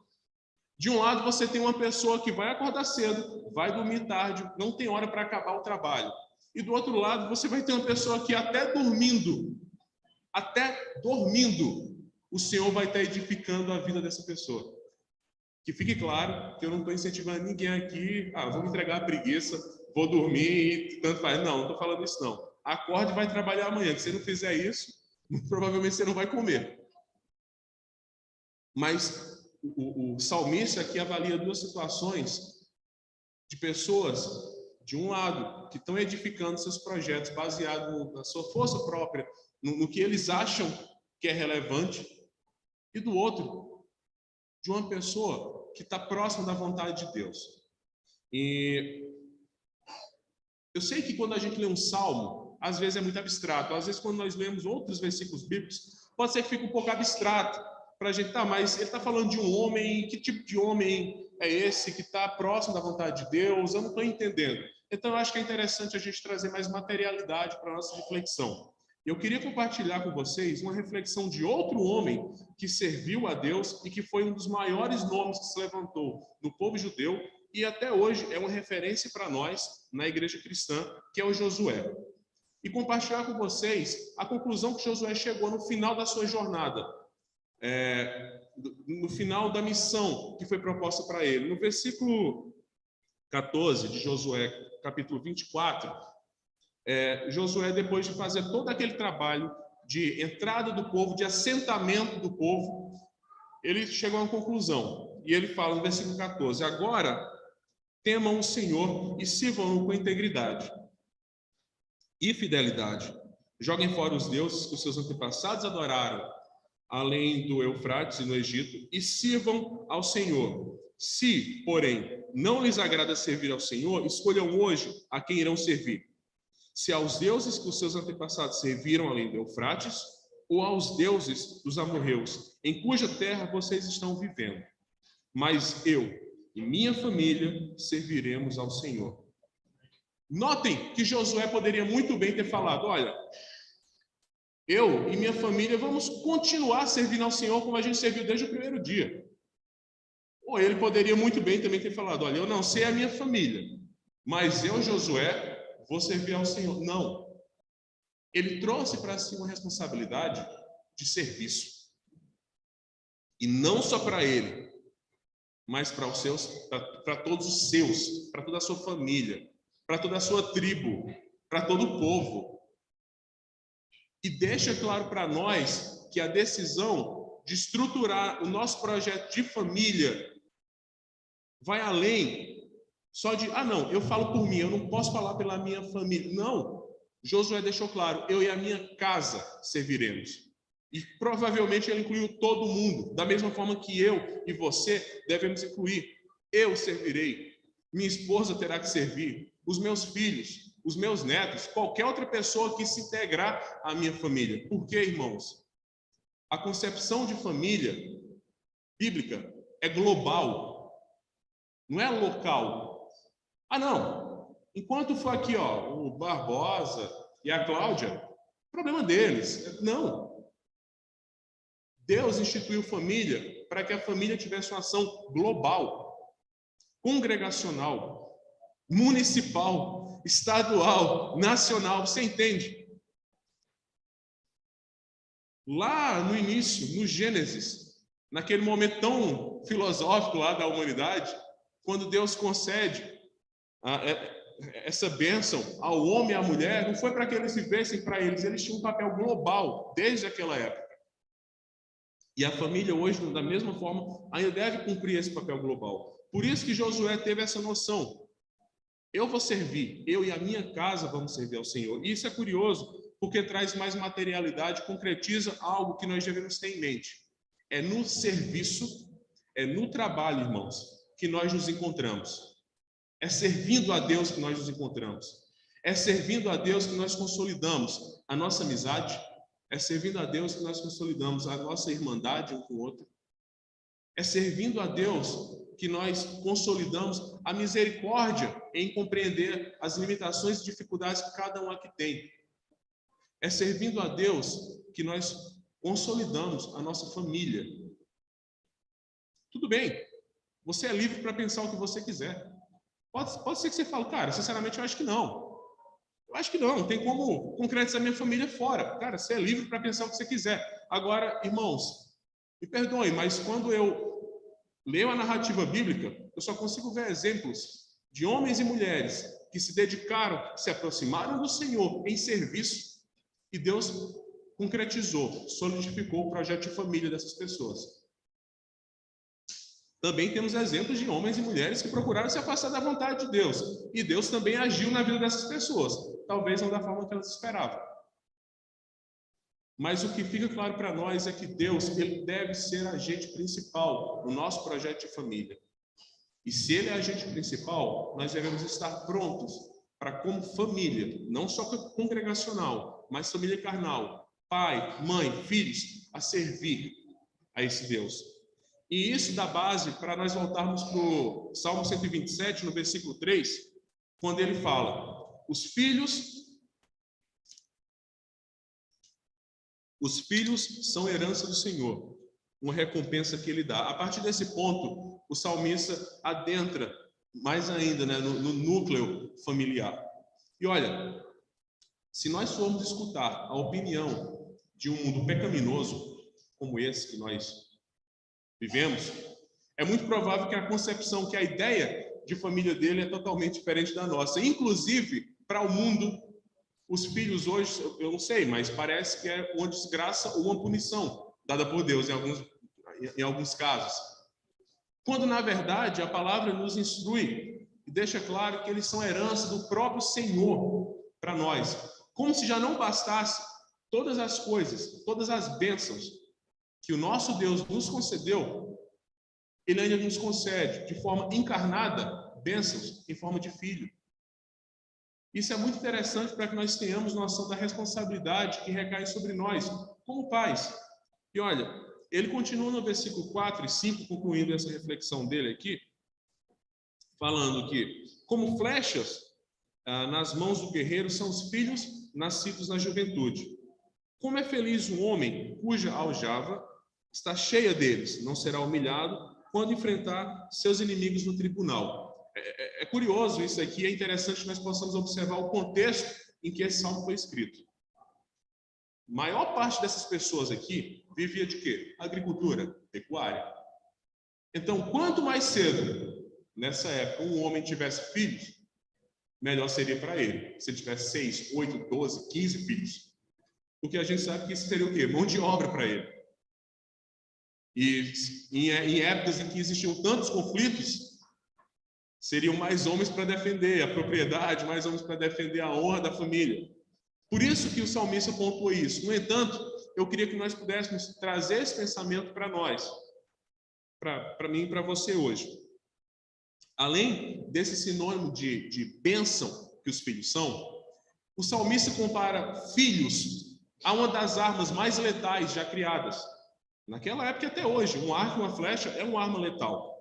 De um lado, você tem uma pessoa que vai acordar cedo, vai dormir tarde, não tem hora para acabar o trabalho. E do outro lado, você vai ter uma pessoa que até dormindo, o Senhor vai estar edificando a vida dessa pessoa. Que fique claro que eu não estou incentivando ninguém aqui, vou me entregar a preguiça, vou dormir e tanto faz. Não estou falando isso não. Acorde e vai trabalhar amanhã. Se você não fizer isso, provavelmente você não vai comer. Mas o salmista aqui avalia duas situações de pessoas, de um lado, que estão edificando seus projetos baseados na sua força própria, no que eles acham que é relevante, e do outro, de uma pessoa que está próxima da vontade de Deus. E eu sei que quando a gente lê um salmo, às vezes é muito abstrato, às vezes quando nós lemos outros versículos bíblicos, pode ser que fique um pouco abstrato, para a gente, tá, mas ele está falando de um homem, que tipo de homem é esse que está próximo da vontade de Deus? Eu não estou entendendo. Então, eu acho que é interessante a gente trazer mais materialidade para a nossa reflexão. Eu queria compartilhar com vocês uma reflexão de outro homem que serviu a Deus e que foi um dos maiores nomes que se levantou no povo judeu e até hoje é uma referência para nós na igreja cristã, que é o Josué. E compartilhar com vocês a conclusão que Josué chegou no final da sua jornada, no final da missão que foi proposta para ele. No versículo 14 de Josué, capítulo 24, Josué, depois de fazer todo aquele trabalho de entrada do povo, de assentamento do povo, ele chegou a uma conclusão. E ele fala no versículo 14, agora temam o Senhor e sirvam-no com integridade e fidelidade. Joguem fora os deuses que os seus antepassados adoraram, além do Eufrates e no Egito, e sirvam ao Senhor. Se, porém, não lhes agrada servir ao Senhor, escolham hoje a quem irão servir. Se aos deuses que os seus antepassados serviram além do Eufrates, ou aos deuses dos amorreus, em cuja terra vocês estão vivendo. Mas eu e minha família serviremos ao Senhor. Notem que Josué poderia muito bem ter falado, olha, eu e minha família vamos continuar servindo ao Senhor como a gente serviu desde o primeiro dia. Ou ele poderia muito bem também ter falado, olha, eu não sei a minha família, mas eu, Josué, vou servir ao Senhor. Não. Ele trouxe para si uma responsabilidade de serviço. E não só para ele, mas para os seus, para todos os seus, para toda a sua família, para toda a sua tribo, para todo o povo. E deixa claro para nós que a decisão de estruturar o nosso projeto de família vai além só de, não, eu falo por mim, eu não posso falar pela minha família. Não, Josué deixou claro, eu e a minha casa serviremos. E provavelmente ele incluiu todo mundo, da mesma forma que eu e você devemos incluir. Eu servirei, minha esposa terá que servir, os meus filhos, os meus netos, qualquer outra pessoa que se integrar à minha família. Por quê, irmãos? A concepção de família bíblica é global, não é local. Não, enquanto for aqui, o Barbosa e a Cláudia, problema deles. Não. Deus instituiu família para que a família tivesse uma ação global, congregacional, municipal, estadual, nacional. Você entende? Lá no início, no Gênesis, naquele momento tão filosófico lá da humanidade, quando Deus concede essa bênção ao homem e à mulher, não foi para que eles vivessem para eles, eles tinham um papel global desde aquela época. E a família hoje, da mesma forma, ainda deve cumprir esse papel global. Por isso que Josué teve essa noção. Eu vou servir, eu e a minha casa vamos servir ao Senhor. E isso é curioso, porque traz mais materialidade, concretiza algo que nós devemos ter em mente. É no serviço, é no trabalho, irmãos, que nós nos encontramos. É servindo a Deus que nós nos encontramos. É servindo a Deus que nós consolidamos a nossa amizade. É servindo a Deus que nós consolidamos a nossa irmandade um com o outro. É servindo a Deus que nós consolidamos a misericórdia em compreender as limitações e dificuldades que cada um aqui tem. É servindo a Deus que nós consolidamos a nossa família. Tudo bem, você é livre para pensar o que você quiser. Pode ser que você fale, cara, sinceramente eu acho que não. Eu acho que não tem como concretizar minha família fora. Cara, você é livre para pensar o que você quiser. Agora, irmãos, me perdoem, mas quando eu leio a narrativa bíblica, eu só consigo ver exemplos de homens e mulheres que se dedicaram, se aproximaram do Senhor em serviço, e Deus concretizou, solidificou o projeto de família dessas pessoas. Também temos exemplos de homens e mulheres que procuraram se afastar da vontade de Deus. E Deus também agiu na vida dessas pessoas. Talvez não da forma que elas esperavam. Mas o que fica claro para nós é que Deus, ele deve ser agente principal no nosso projeto de família. E se ele é agente principal, nós devemos estar prontos para, como família, não só congregacional, mas família carnal, pai, mãe, filhos, a servir a esse Deus. E isso dá base para nós voltarmos para o Salmo 127, no versículo 3, quando ele fala: os filhos são herança do Senhor, uma recompensa que ele dá. A partir desse ponto, o salmista adentra mais ainda, né, no núcleo familiar. E olha, se nós formos escutar a opinião de um mundo pecaminoso como esse que nós vivemos, é muito provável que a concepção, que a ideia de família dele é totalmente diferente da nossa. Inclusive, para o mundo, os filhos hoje, eu não sei, mas parece que é uma desgraça ou uma punição dada por Deus em alguns casos. Quando, na verdade, a palavra nos instrui e deixa claro que eles são herança do próprio Senhor para nós. Como se já não bastasse todas as coisas, todas as bênçãos que o nosso Deus nos concedeu, ele ainda nos concede, de forma encarnada, bênçãos em forma de filho. Isso é muito interessante para que nós tenhamos noção da responsabilidade que recai sobre nós, como pais. E olha, ele continua no versículo 4 e 5, concluindo essa reflexão dele aqui, falando que, como flechas nas mãos do guerreiro, são os filhos nascidos na juventude. Como é feliz um homem cuja aljava está cheia deles, não será humilhado quando enfrentar seus inimigos no tribunal. É curioso isso aqui, é interessante que nós possamos observar o contexto em que esse salmo foi escrito. A maior parte dessas pessoas aqui vivia de quê? Agricultura, pecuária. Então, quanto mais cedo, nessa época, um homem tivesse filhos, melhor seria para ele. Se ele tivesse 6, 8, 12, 15 filhos. Porque a gente sabe que isso seria o quê? Mão de obra para ele. E em épocas em que existiam tantos conflitos, seriam mais homens para defender a propriedade, mais homens para defender a honra da família. Por isso que o salmista pontuou isso. No entanto, eu queria que nós pudéssemos trazer esse pensamento para nós, para mim e para você hoje. Além desse sinônimo de bênção que os filhos são, o salmista compara filhos a uma das armas mais letais já criadas. Naquela época até hoje, um arco e uma flecha é uma arma letal.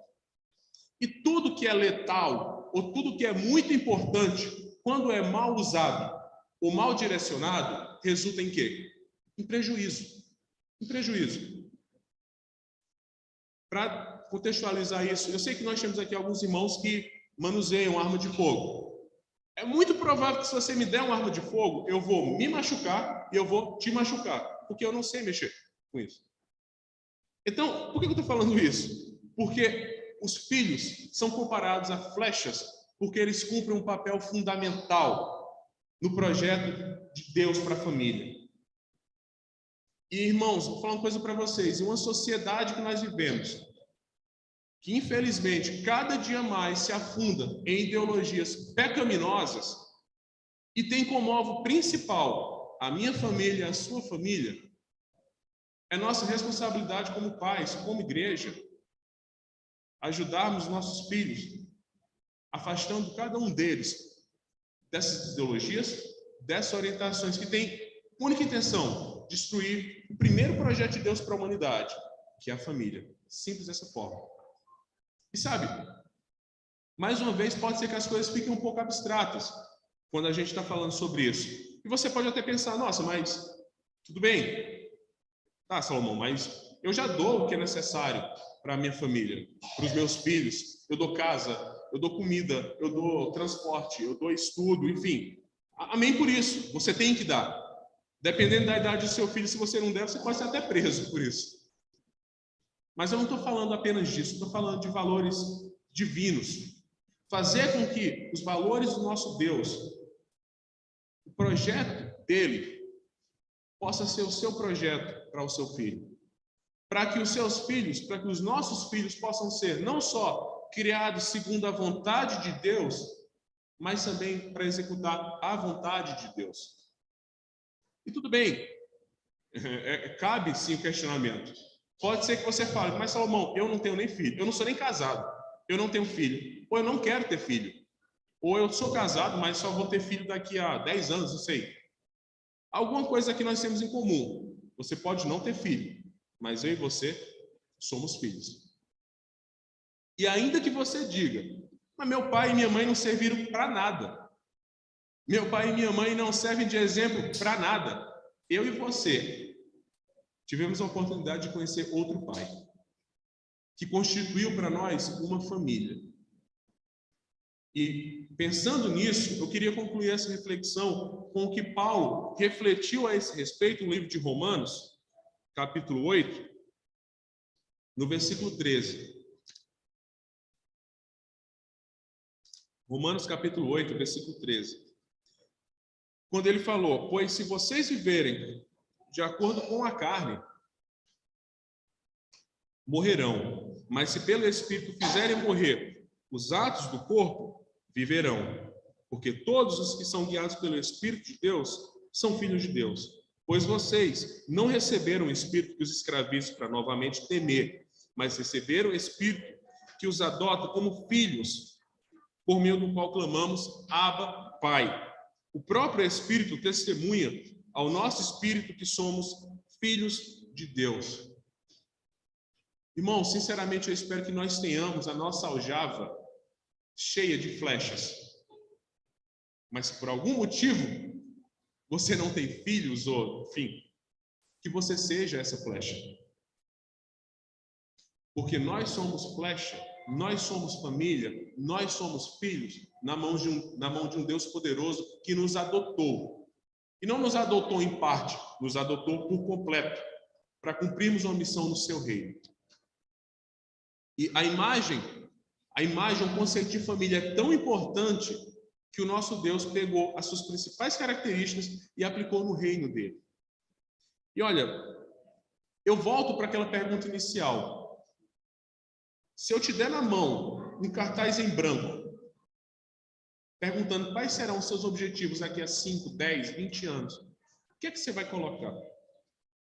E tudo que é letal, ou tudo que é muito importante, quando é mal usado ou mal direcionado, resulta em quê? Em prejuízo. Em prejuízo. Para contextualizar isso, eu sei que nós temos aqui alguns irmãos que manuseiam arma de fogo. É muito provável que se você me der uma arma de fogo, eu vou me machucar e eu vou te machucar, porque eu não sei mexer com isso. Então, por que eu estou falando isso? Porque os filhos são comparados a flechas, porque eles cumprem um papel fundamental no projeto de Deus para a família. E, irmãos, vou falar uma coisa para vocês. Em uma sociedade que nós vivemos, que infelizmente cada dia mais se afunda em ideologias pecaminosas e tem como alvo principal a minha família, a sua família, é nossa responsabilidade como pais, como igreja, ajudarmos nossos filhos, afastando cada um deles dessas ideologias, dessas orientações que têm única intenção, destruir o primeiro projeto de Deus para a humanidade, que é a família. Simples dessa forma. E sabe, mais uma vez pode ser que as coisas fiquem um pouco abstratas quando a gente está falando sobre isso. E você pode até pensar, nossa, mas tudo bem. Tá, Salomão, mas eu já dou o que é necessário para a minha família, para os meus filhos. Eu dou casa, eu dou comida, eu dou transporte, eu dou estudo, enfim. Amém por isso, você tem que dar. Dependendo da idade do seu filho, se você não der, você pode ser até preso por isso. Mas eu não estou falando apenas disso, estou falando de valores divinos. Fazer com que os valores do nosso Deus, o projeto dele, possa ser o seu projeto para o seu filho. Para que os seus filhos, para que os nossos filhos possam ser não só criados segundo a vontade de Deus, mas também para executar a vontade de Deus. E tudo bem, cabe sim o questionamento. Pode ser que você fale, mas Salomão, eu não tenho nem filho, eu não sou nem casado, eu não tenho filho, ou eu não quero ter filho, ou eu sou casado, mas só vou ter filho daqui a 10 anos, não sei. Alguma coisa que nós temos em comum. Você pode não ter filho, mas eu e você somos filhos. E ainda que você diga, mas meu pai e minha mãe não serviram para nada. Meu pai e minha mãe não servem de exemplo para nada. Eu e você tivemos a oportunidade de conhecer outro pai, que constituiu para nós uma família. E pensando nisso, eu queria concluir essa reflexão com o que Paulo refletiu a esse respeito no livro de Romanos, capítulo 8, no versículo 13. Romanos capítulo 8, versículo 13. Quando ele falou, pois se vocês viverem de acordo com a carne, morrerão. Mas se pelo Espírito fizerem morrer os atos do corpo, viverão. Porque todos os que são guiados pelo Espírito de Deus são filhos de Deus. Pois vocês não receberam o Espírito que os escraviza para novamente temer, mas receberam o Espírito que os adota como filhos, por meio do qual clamamos, Abba, Pai. O próprio Espírito testemunha ao nosso espírito que somos filhos de Deus. Irmão, sinceramente, eu espero que nós tenhamos a nossa aljava cheia de flechas. Mas se por algum motivo você não tem filhos, ou enfim, que você seja essa flecha. Porque nós somos flecha, nós somos família, nós somos filhos na mão de um Deus poderoso que nos adotou. E não nos adotou em parte, nos adotou por completo, para cumprirmos uma missão no seu reino. E a imagem, o conceito de família é tão importante que o nosso Deus pegou as suas principais características e aplicou no reino dele. E olha, eu volto para aquela pergunta inicial. Se eu te der na mão um cartaz em branco, perguntando quais serão os seus objetivos daqui a 5, 10, 20 anos, o que é que você vai colocar? O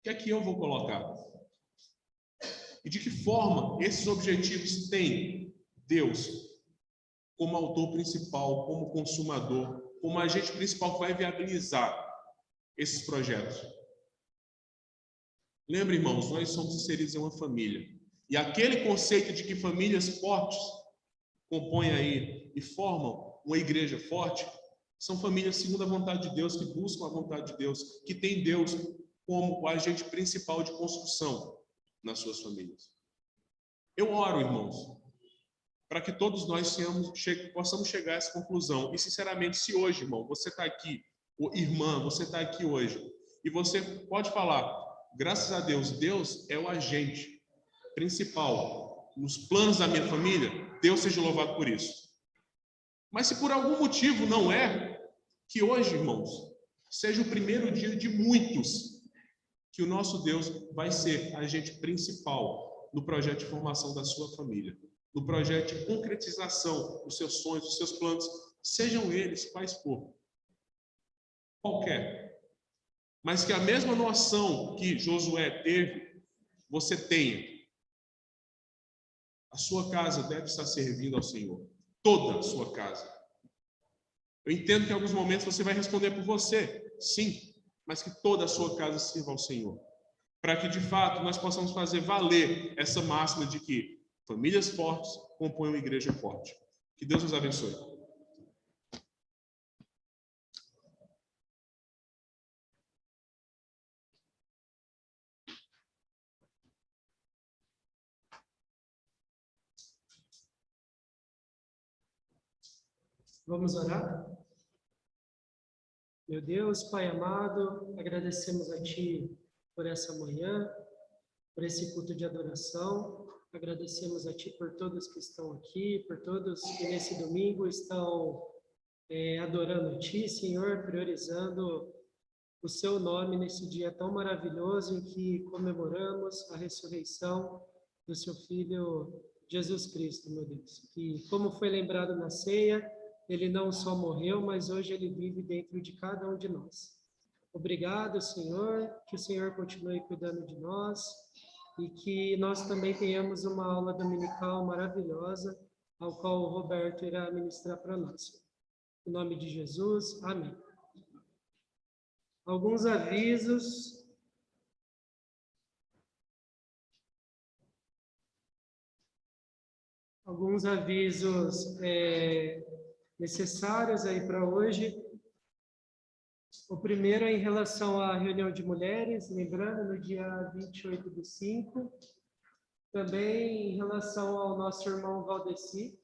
que é que eu vou colocar? E de que forma esses objetivos têm Deus como autor principal, como consumador, como agente principal que vai viabilizar esses projetos? Lembre, irmãos, nós somos inseridos em uma família. E aquele conceito de que famílias fortes compõem aí e formam uma igreja forte, são famílias segundo a vontade de Deus, que buscam a vontade de Deus, que tem Deus como o agente principal de construção nas suas famílias. Eu oro, irmãos, para que todos nós possamos chegar a essa conclusão. E, sinceramente, se hoje, irmão, você está aqui, ou irmã, você está aqui hoje, e você pode falar, graças a Deus, Deus é o agente principal nos planos da minha família, Deus seja louvado por isso. Mas se por algum motivo não é, que hoje, irmãos, seja o primeiro dia de muitos que o nosso Deus vai ser agente principal no projeto de formação da sua família, no projeto de concretização dos seus sonhos, dos seus planos, sejam eles quais for, qualquer. Mas que a mesma noção que Josué teve, você tenha. A sua casa deve estar servindo ao Senhor. Toda a sua casa. Eu entendo que em alguns momentos você vai responder por você. Sim, mas que toda a sua casa sirva ao Senhor. Para que, de fato, nós possamos fazer valer essa máxima de que famílias fortes compõem uma igreja forte. Que Deus nos abençoe. Vamos orar? Meu Deus, Pai amado, agradecemos a Ti por essa manhã, por esse culto de adoração. Agradecemos a Ti por todos que estão aqui, por todos que nesse domingo estão adorando a Ti, Senhor, priorizando o Seu nome nesse dia tão maravilhoso em que comemoramos a ressurreição do Seu Filho Jesus Cristo, meu Deus. E como foi lembrado na ceia, Ele não só morreu, mas hoje Ele vive dentro de cada um de nós. Obrigado, Senhor, que o Senhor continue cuidando de nós e que nós também tenhamos uma aula dominical maravilhosa, ao qual o Roberto irá ministrar para nós. Em nome de Jesus, amém. Alguns avisos. alguns avisos necessários aí para hoje. O primeiro é em relação à reunião de mulheres, lembrando, no dia 28/5. Também em relação ao nosso irmão Valdeci,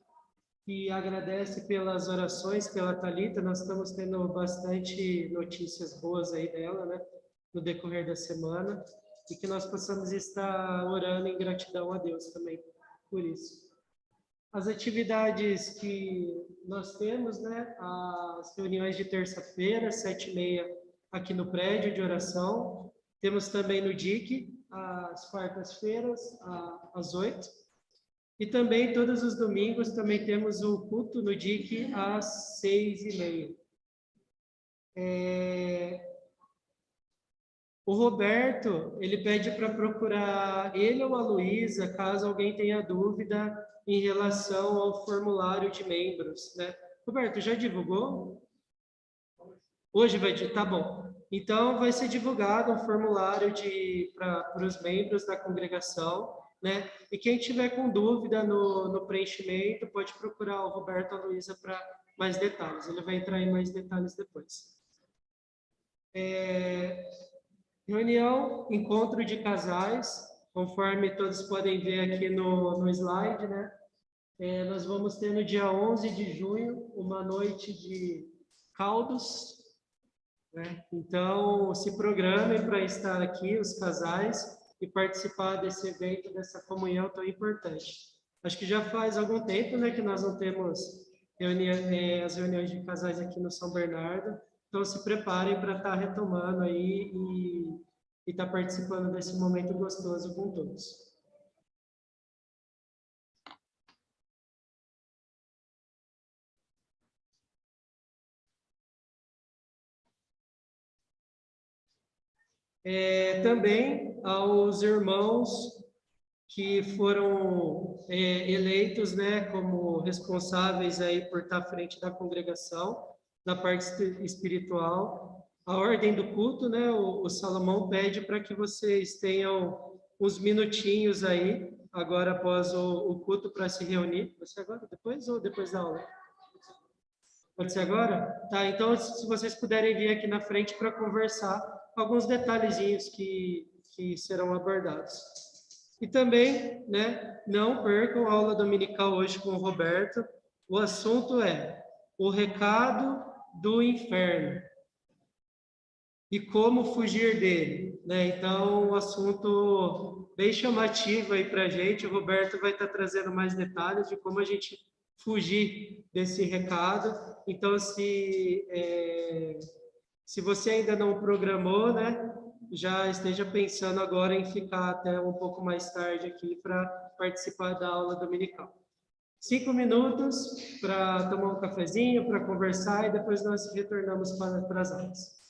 que agradece pelas orações pela Thalita. Nós estamos tendo bastante notícias boas aí dela, né, no decorrer da semana, e que nós possamos estar orando em gratidão a Deus também por isso. As atividades que nós temos, né, as reuniões de terça-feira, 7h30, aqui no prédio de oração. Temos também no DIC, às quartas-feiras, às 8h. E também, todos os domingos, também temos o culto no DIC, às 6h30. O Roberto, ele pede para procurar ele ou a Luísa, caso alguém tenha dúvida em relação ao formulário de membros, né? Roberto, já divulgou? Hoje vai divulgar? Tá bom. Então, vai ser divulgado um formulário para os membros da congregação, né? E quem tiver com dúvida no preenchimento, pode procurar o Roberto ou a Luísa para mais detalhes. Ele vai entrar em mais detalhes depois. Reunião, encontro de casais, conforme todos podem ver aqui no slide, né? Nós vamos ter no dia 11 de junho uma noite de caldos, né? Então, se programem para estar aqui, os casais, e participar desse evento, dessa comunhão tão importante. Acho que já faz algum tempo, né, que nós não temos as reuniões de casais aqui no São Bernardo. Então, se preparem para estar retomando aí e estar participando desse momento gostoso com todos. Também aos irmãos que foram eleitos, né, como responsáveis aí por estar à frente da congregação, na parte espiritual. A ordem do culto, né, o Salomão pede para que vocês tenham uns minutinhos aí, agora após o culto, para se reunir. Vai ser agora, depois ou depois da aula? Pode ser agora? Tá, então se vocês puderem vir aqui na frente para conversar alguns detalhezinhos que serão abordados. E também, né, não percam a aula dominical hoje com o Roberto. O assunto é o recado do inferno e como fugir dele, né? Então, um assunto bem chamativo aí para a gente. O Roberto vai estar trazendo mais detalhes de como a gente fugir desse recado. Então, se você ainda não programou, né, já esteja pensando agora em ficar até um pouco mais tarde aqui para participar da aula dominical. 5 minutos para tomar um cafezinho, para conversar, e depois nós retornamos para as aulas.